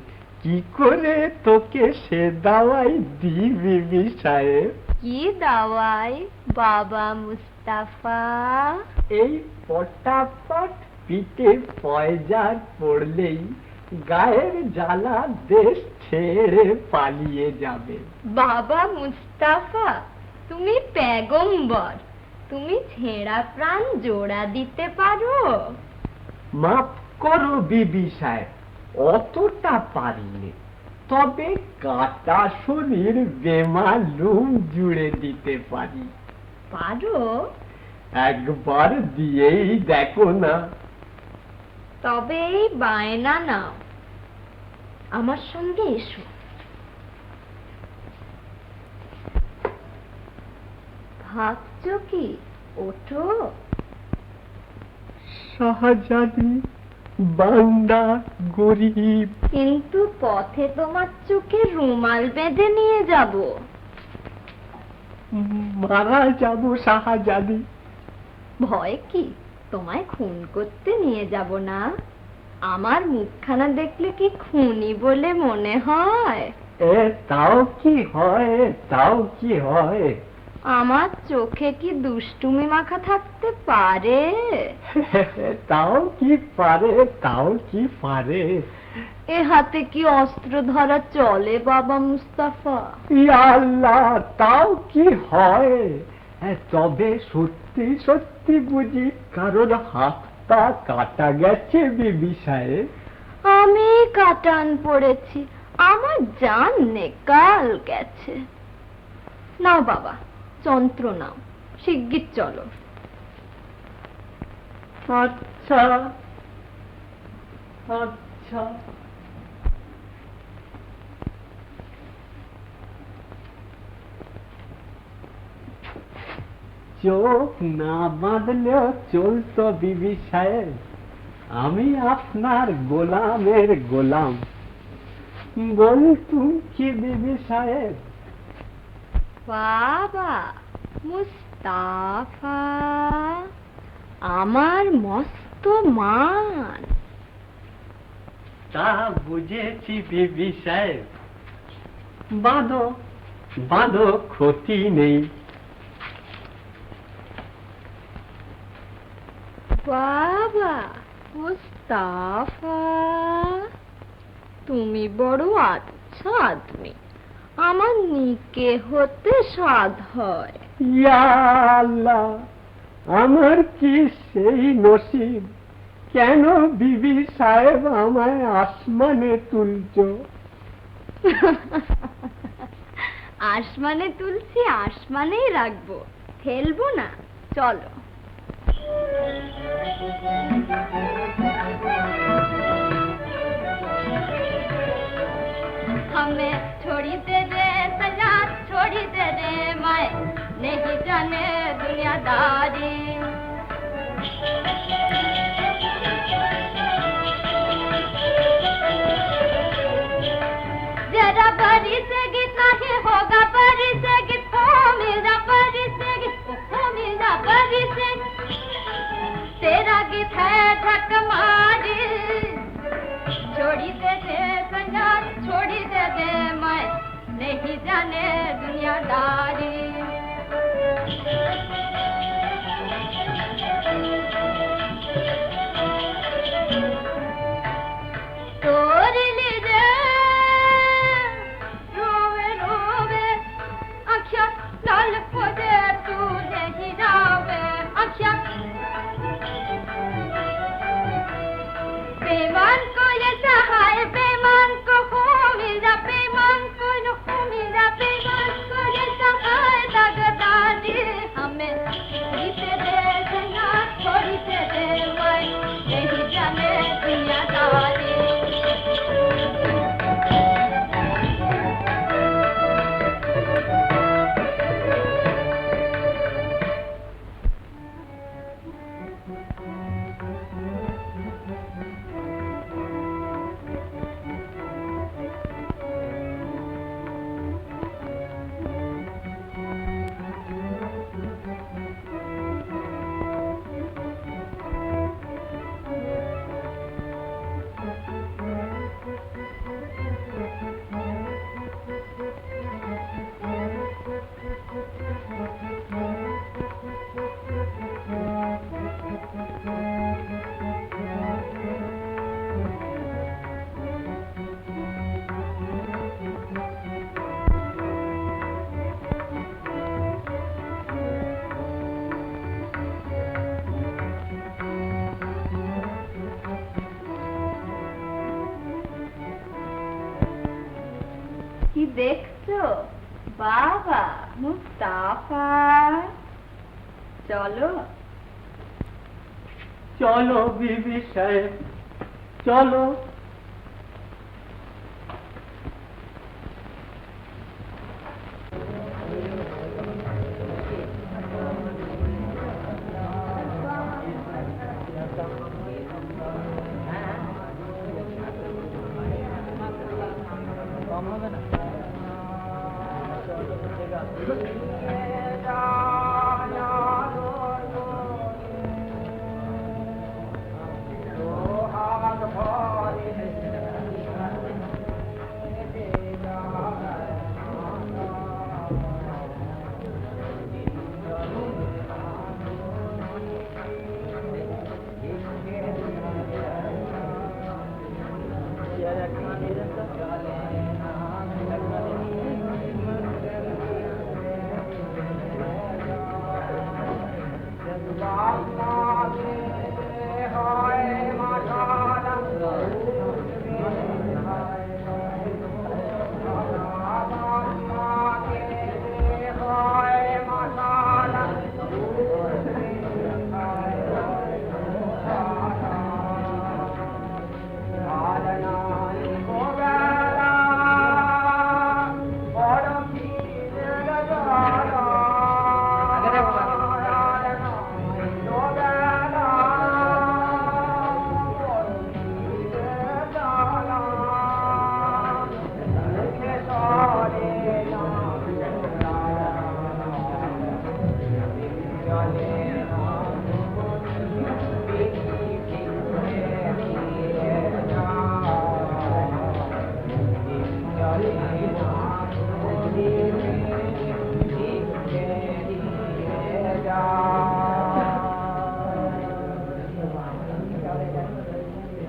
কি করে তোকে সে দাওয়াই দি বিবি সাহেব? কি দাওয়াই বাবা মুস্তাফা? এই পটাপট পিঠে পয়জার পড়লেই গায়ের জ্বালা দেশ ছেড়ে পালিয়ে যাবে। বাবা মুস্তাফা, তুমি পেগম্বর, তুমি ছেঁড়া প্রাণ জোড়া দিতে পারো? মাফ করো বিবি সাহেব, অতটা পারিনি, তবে কাটা শরীর বেমালুম জুড়ে দিতে পারি। পারো? একবার দিয়েই দেখো না। তবে এই বায়না নাও, আমার সঙ্গে এসো। ভাবছো কি ওঠো? শাহজাদি, বান্দা, গরিব। কিন্তু পথে তোমার চোখে রুমাল বেঁধে নিয়ে যাব। মারা যাব শাহজাদি। ভয় কি? তোমায় খুন করতে নিয়ে যাব না? আমার মুখখানা দেখলে কি খুনি বলে মনে হয়? তাও কি হয়? আমার চোখে কি দুষ্টুমি মাখা থাকতে পারে? তাও কি পারে? এ হাতে কি অস্ত্র ধরা চলে বাবা মুস্তাফা? ইয়া আল্লাহ, তাও কি হয়? তবে সত্যি বুঝি কারোর হাতটা কাটা গেছে বিবি সাহেব? আমি কাটান পড়েছি, আমার জান নেকাল গেছে। নাও বাবা, যন্ত্র নাও, শিগগির চলো। আচ্ছা। চোখ না বাঁধলেও চলতো বিবি সাহেব, আমি আপনার গোলামের গোলাম। বলতুম কি বিবি সাহেব? বাবা মুস্তাফা, আমার মস্ত মান। তা বুঝেছি বিবি সাহেব, বাঁধো, ক্ষতি নেই। বাবা মুস্তাফা, তুমি বড় আচ্ছা আদমি, আমার নিকে হতে সাধ হয়। ইয়া আল্লাহ, আমার কি সেই নসিব, কেন বিবি সাহেব আমায় আসমানে তুলছো? আসমানে তুলছি, আসমানেই রাখবো, ফেলবো না। চলো। दुनियादारी। जरा बड़ी से गीत नहीं होगा बड़ी से गीत हो मेरा बड़ी से गीत हो मेरा बड़ी से तेरा गीत है ढक मारी छोड़ी दे दे संगार छोड़ी दे दे मैं नहीं जाने दुनियादारी। तोड़ लीजे रोवे रोवे आँखियाँ लाल खोजे तू नहीं जावे आँखियाँ बेमान को ये सहाय बेमान को हो मेरा बेमान को हो मेरा बेमान को ये सहाय दागदारी हमें छोड़ी से दे संगा छोड़ी से दे मैं नहीं जाने दुनियादारी। কি দেখছো বাবা মুস্তাফা চলো চলো বিবি সাহেব চলো।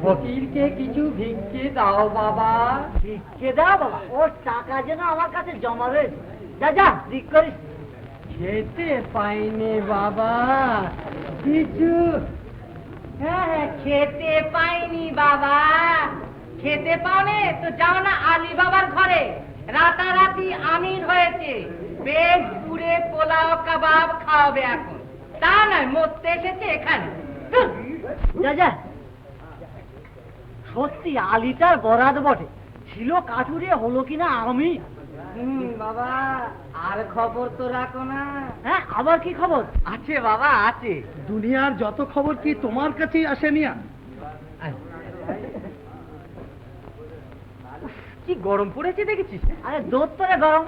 ফকিরকে কিছু ভিক্ষে দাও বাবা। ভিক্ষে দাও বাবা? ওর টাকা যেন আমার কাছে জমা রয়েছে। যা যা দিক করিস। খেতে পাইনি বাবা কিছু। হ্যাঁ হ্যাঁ খেতে পাইনি বাবা। খেতে পাওনে তো যাও না আলী বাবার ঘরে, রাতারাতি আমির হয়েছে, পেট পুড়ে পোলাও কাবাব খাওয়াবে এখন। তা নয় মরতে এসেছে এখানে। যা যা। সত্যি আলিটার বরাদ বটে, ছিল কাঠুরে হলো কিনা আমি। বাবা আর খবর তো রাখো না। হ্যাঁ, আবার কি খবর? আছে বাবা আছে। দুনিয়ার যত খবর কি তোমার কাছেই আসে মিয়া? কি গরম পড়েছে দেখেছিস? আরে দোদ তোরে গরম।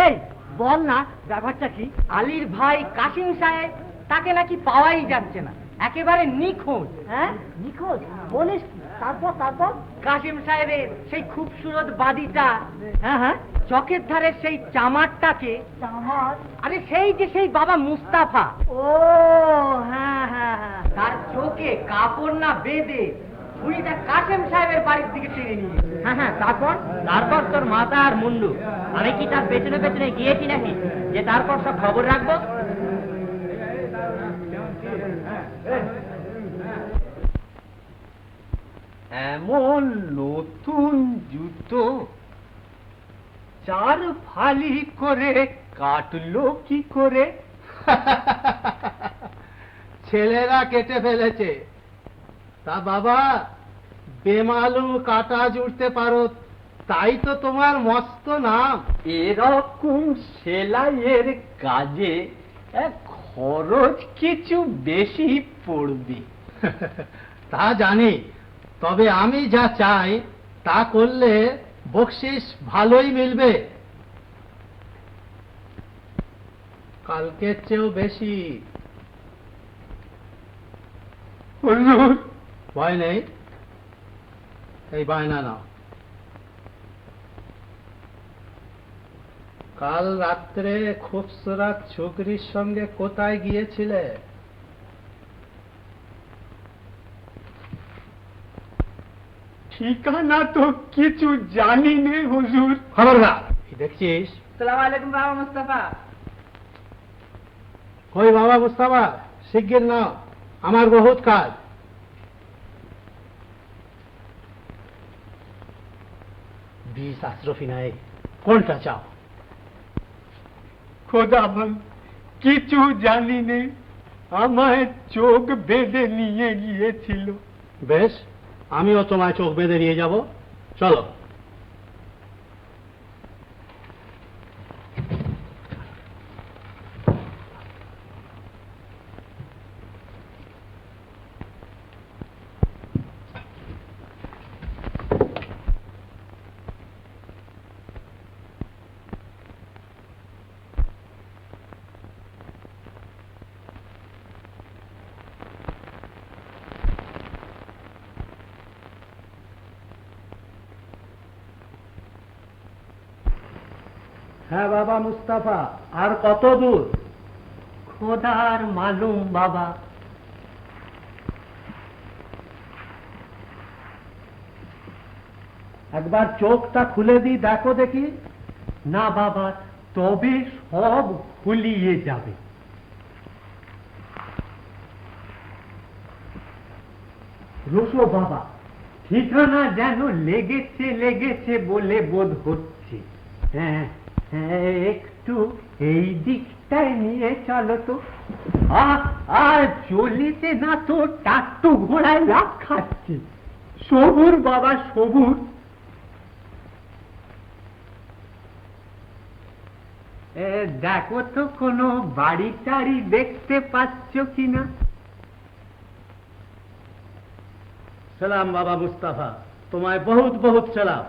এই বল না, ব্যাপারটা কি? আলীর ভাই কাশিম সাহেব, তাকে নাকি পাওয়াই যাচ্ছে না, একেবারে নিখোঁজ। হ্যাঁ, নিখোঁজ? বলিস কি? তারপর? কাশিম সাহেবের সেই খুবসুরত বাদিটা, হ্যাঁ হ্যাঁ, চকের ধারে সেই চামারটাকে, চামার? আরে সেই বাবা মুস্তাফা, ও হ্যাঁ হ্যাঁ হ্যাঁ, তার চোখে কাপড় না বেঁধে ছুরিটা কাশিম সাহেবের বাড়ির দিকে টেনে নিয়ে। হ্যাঁ, তারপর তোর মাথা আর মুন্ডু, আমি কি তার পেছনে পেছনে গিয়েছি নাকি যে তারপর সব খবর রাখবো? এমন নতুন জুতো 4 ফালি করে কাটলো কি করে? ছেলেরা কেটে ফেলেছে। তা বাবা, বেমালুম কাটা জুড়তে পারো, তাই তো তোমার মস্ত নাম। এরকম সেলাইয়ের কাজে খরচ কিছু বেশি পড়বে। তা জানি, তবে আমি যা চাই তা করলে বকশিস ভালোই মিলবে, কালকের চেয়েও বেশি। ভয় নেই, এই বায়না নাও। কাল রাত্রে খুবসুরত ছোকরির সঙ্গে কোথায় গিয়েছিলে? ঠিকানা তো কিছু জানি নে হুজুর। খবরদার! দেখছিস? সালাম আলাইকুম বাবা মুস্তাফা। ওই বাবা মুস্তাফা, শিগগির নাও, আমার বহুত কাজ। বিষ আশরফি নাই, কোনটা চাও? খোদা বল, কিছু জানি নে, আমায় চোখ বেঁধে নিয়ে গিয়েছিল। বেশ, আমিও তোমায় চোখ বেঁধে নিয়ে যাব, চলো। হ্যাঁ বাবা মুস্তাফা, আর কত দূর? খোদার মালুম বাবা। একবার চোখটা খুলে দিই, দেখো দেখি। না বাবা, তবে সব খুলিয়ে যাবে। রোসো বাবা, ঠিকানা যেন লেগেছে বলে বোধ হচ্ছে। হ্যাঁ, একটু এই দিকটায় নিয়ে চলো তো। আর চলিতে না তো টাট্টু ঘোড়ায় লাভ খাচ্ছে। সবুর বাবা, সবুর। দেখো তো কোনো বাড়ি টাড়ি দেখতে পাচ্ছ কিনা। সালাম বাবা মুস্তাফা, তোমায় বহুত বহুত সালাম।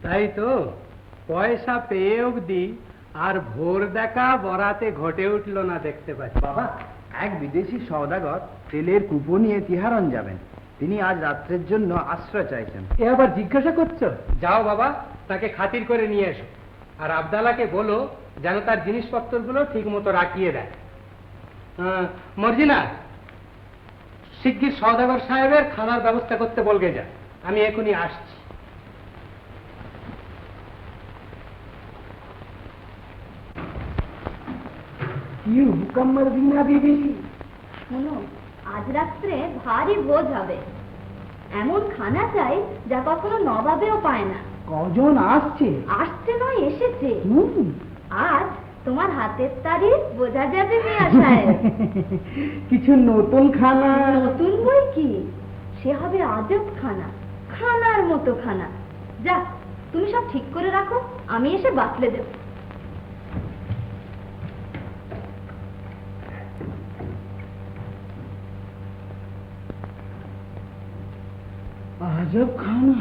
তাই তো, পয়সা পেয়ে অবধি আর ভোর দেখা বরাতে ঘটে উঠল না দেখতে পাচ্ছি। বাবা, এক বিদেশি সওদাগর তেলের কুপো নিয়ে তিহারন যাবেন। তিনি আজ রাত্রের জন্য আশ্রয় চাইছেন। এ আবার জিজ্ঞাসা করছো? যাও বাবা, তাকে খাতির করে নিয়ে এসো। আর আবদালাকে বলো যেন তার জিনিসপত্রগুলো ঠিক মতো রাখিয়ে দেয়। মর্জিনা, শিগগির সওদাগর সাহেবের খানার ব্যবস্থা করতে বলগে যা, আমি এখনই আসছি। কি হুকুম মর্জিনা বিবি? শোনো, আজ রাত্রে ভারী ভোজ হবে। এমন খানা চাই যা কখনো নবাবেও পায় না। কজন আসছে? আসছে নয়, এসেছে। হুম। আজ তোমার হাতের তারিফ বোঝা যাবে মিয়া সাহেব। কিছু নতুন খানা? নতুন বই কি, সে হবে আজব খানা, খানার মতো খানা। যাক, তুমি সব ঠিক করে রাখো, আমি এসে বাতলে দেব। আজব খানা।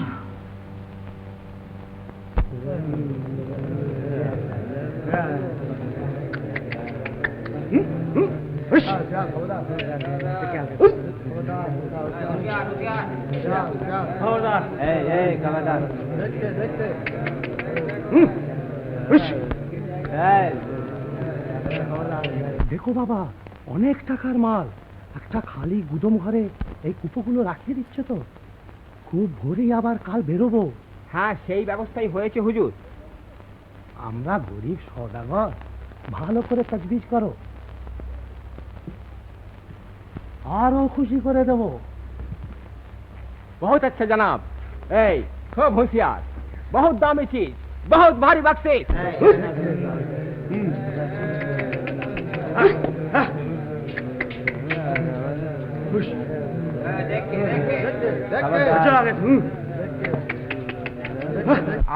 দেখো বাবা, অনেক টাকার মাল। একটা খালি গুদম ঘরে এই কুপোগুলো রাখিয়ে দিচ্ছে তো। খুব ভোরেই আবার কাল বেরোবো। হ্যাঁ, সেই ব্যবস্থাই হয়েছে হুজুর। আমরা গরিব সওদাগর, ভালো করে তজবিজ করো, আরো খুশি করে দেবো। बहुत अच्छा जनाब। ए, खूब होशियार, बहुत दामी चीज, बहुत भारी बख्शिश।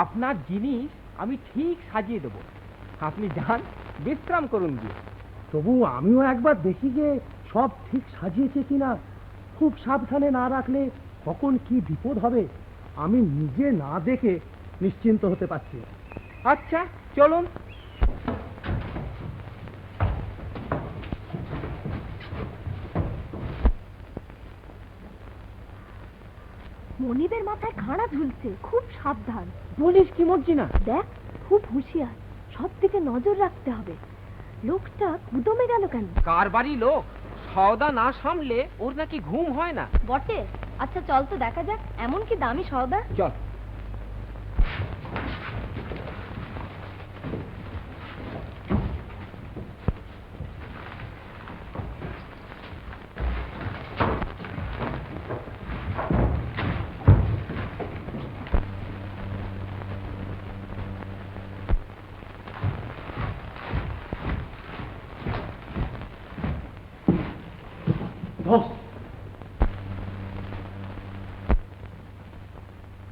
আপনার জিনিস আমি ঠিক সাজিয়ে দেবো, আপনি যান বিশ্রাম করুন গিয়ে। তবু আমিও একবার দেখি যে সব ঠিক সাজিয়েছে কিনা। খুব সাবধানে না রাখলে কখন কি বিপদ হবে আমি নিজে না দেখে নিশ্চিন্ত হতে পারছি। আচ্ছা, চলুন। মনিবের মাথায় খাড়া ঝুলছে, খুব সাবধান। বলিস কি মর্জিনা? দেখ, খুব হুঁশিয়ার, সব দিকে নজর রাখতে হবে। লোকটা কুদমে গেল কেন? কার বাড়ি লোক, সওদা না সামলে ওর নাকি ঘুম হয় না। বটে। আচ্ছা চল তো দেখা যাক, এমন কি দামি সওদা। চল।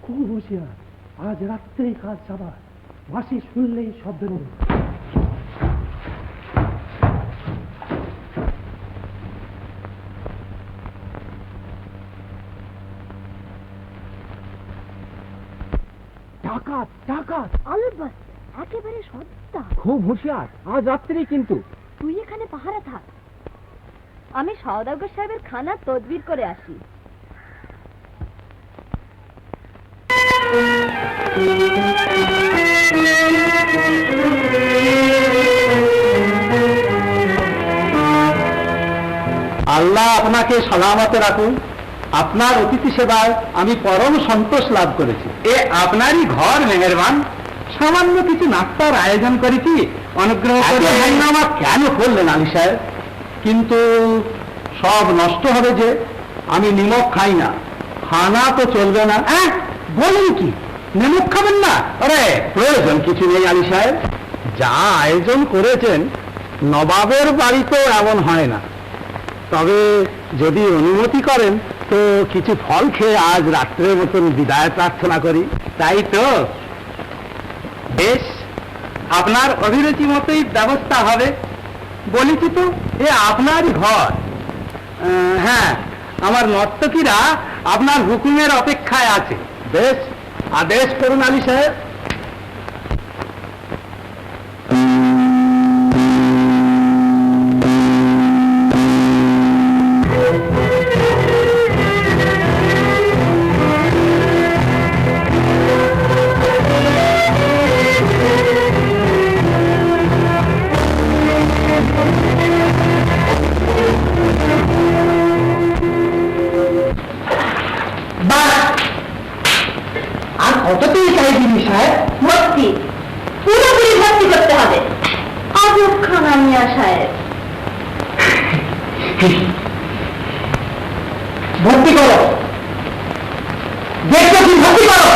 খুব হুঁশিয়ার, আজ রাত্রেই কাজ চাবা। বাঁশি শুনলেই সব বেরোবে। ডাকাত, ডাকাত। আলবাস, একেবারে সত্তা। খুব হুঁশিয়ার, আজ রাত্রেই কিন্তু। তুই এখানে পাহারা থাক, আমি সওদাগর সাহেবের খানা তদবির করে আসি। আল্লাহ আপনাকে সালামতে রাখুন। আপনার অতিথি সেবায় আমি পরম সন্তোষ লাভ করেছি। এ আপনারই ঘর মেহেরবান। সামান্য কিছু নাস্তার আয়োজন করেছি, অনুগ্রহ করে হাঙ্গামা কেন করলেন আলী সাহেব? কিন্তু সব নষ্ট হবে যে। আমি নিমক খাই না। খানা তো চলবে না। বলেন কি, নিমক খাবেন না? আরে প্রয়োজন কিছু নেই আলী সাহেব। যা আয়োজন করেছেন নবাবের বাড়িতেও এমন হয় না। তবে যদি অনুমতি করেন তো কিছু ফল খেয়ে আজ রাত্রের মতন বিদায় প্রার্থনা করি। তাই তো, বেশ, আপনার অভিরুচি মতোই ব্যবস্থা হবে। বলেছি তো, এ আপনারই ঘর। হ্যাঁ, আমার নর্তকীরা আপনার হুকুমের অপেক্ষায় আছে। বেশ, আদেশ করুন আলী সাহেব। সাহেব? ভর্তি, পুরোপুরি ভর্তি করতে হবে। আজব খানা মিয়া সাহেব। ভর্তি করো, দেখো কি ভর্তি করো।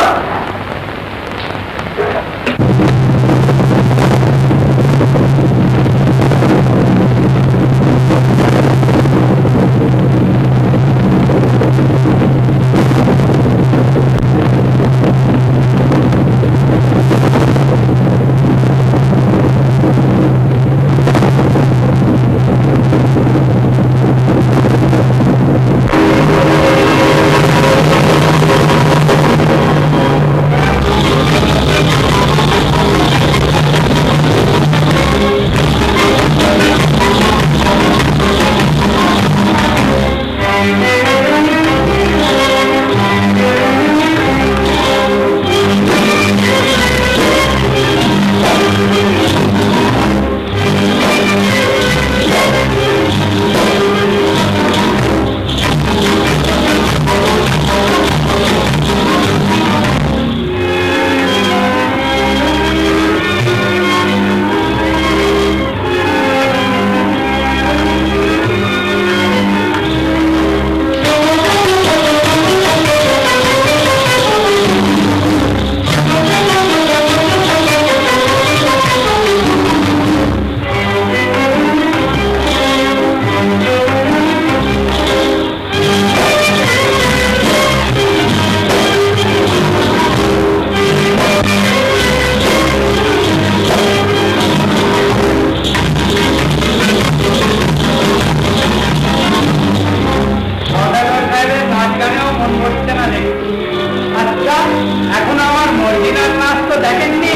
এখন আমার মর্জিনার নাচ তো দেখেননি।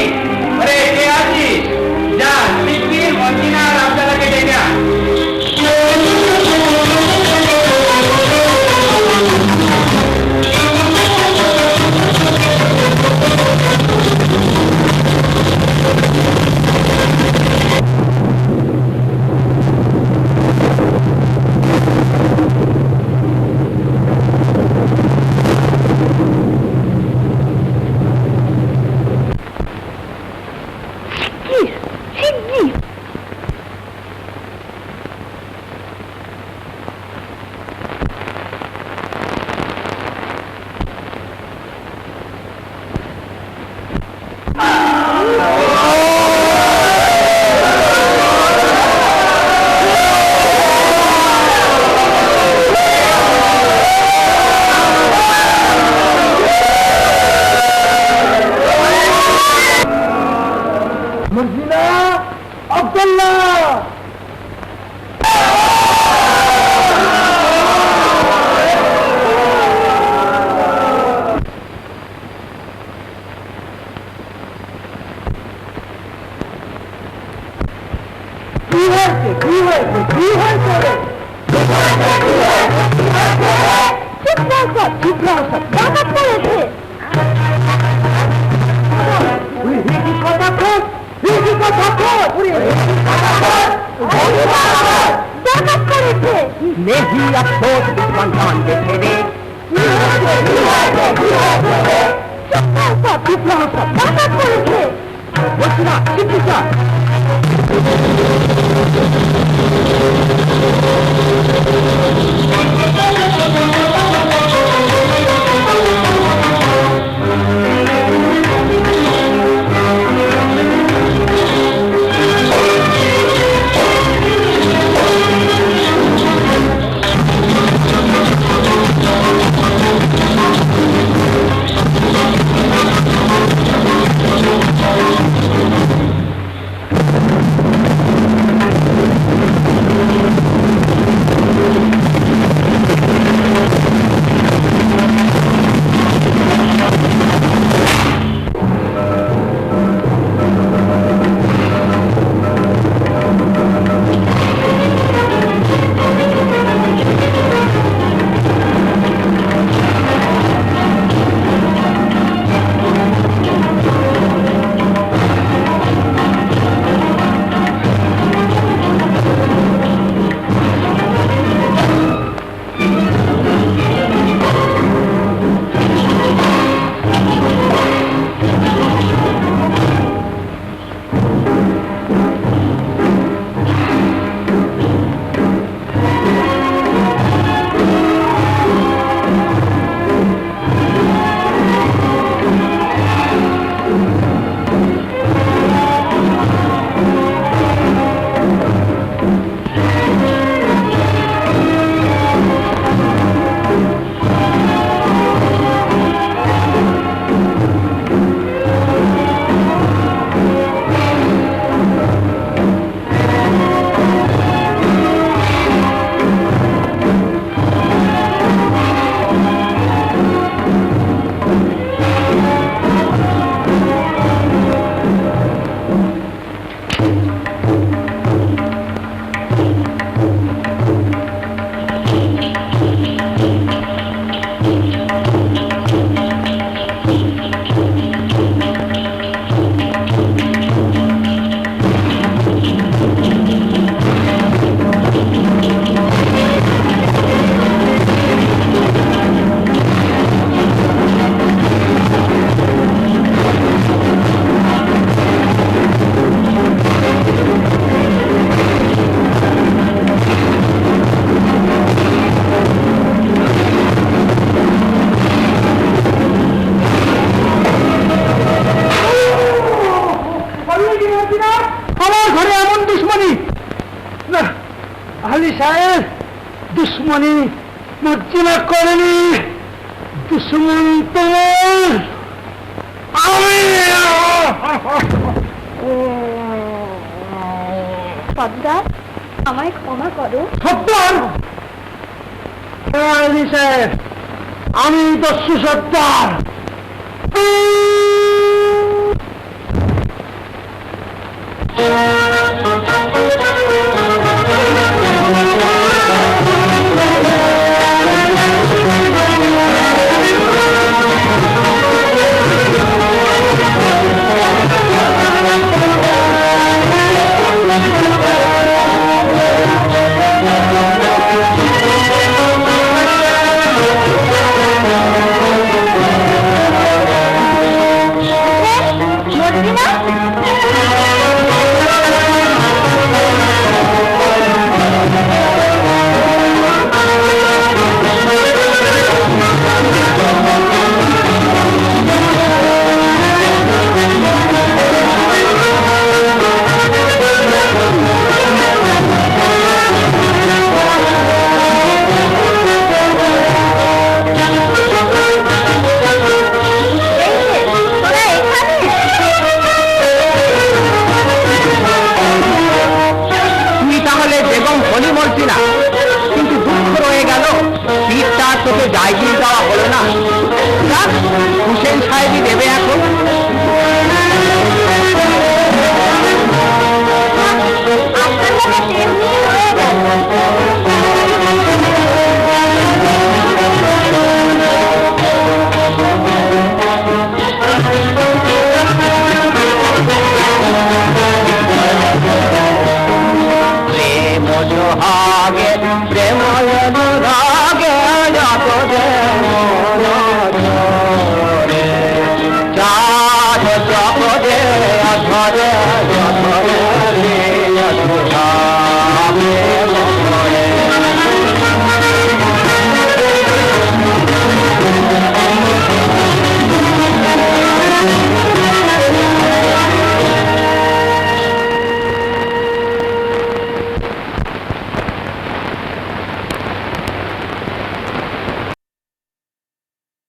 আরে কে আছিস? যা শিগগির মর্জিনা আর আবদালাকে ডেকে আন। মর্জিনা, আব্দুল্লাহ, কি হয়েছে? কি হয়েছে? কি হয়েছে? চুপ রাও সব, ডাকাত পড়েছে। नहीं अफसोस दुश्मन जान के फेरे দুশ্মনী মর্জিনা করেনি, দুশ্মন তোমার আমি। সর্দার, আমায় ক্ষমা করো। সত্তর সাহেব, আমি দস্যু সত্তর। কিন্তু দুঃখ রয়ে গেল, পিঠটা তোকে জায়গিয়ে দেওয়া হলো না। হুসেন সাহেবই দেবে এখন। সোহাগে প্রেম রাগে যত চাঁদ জগদে অধরে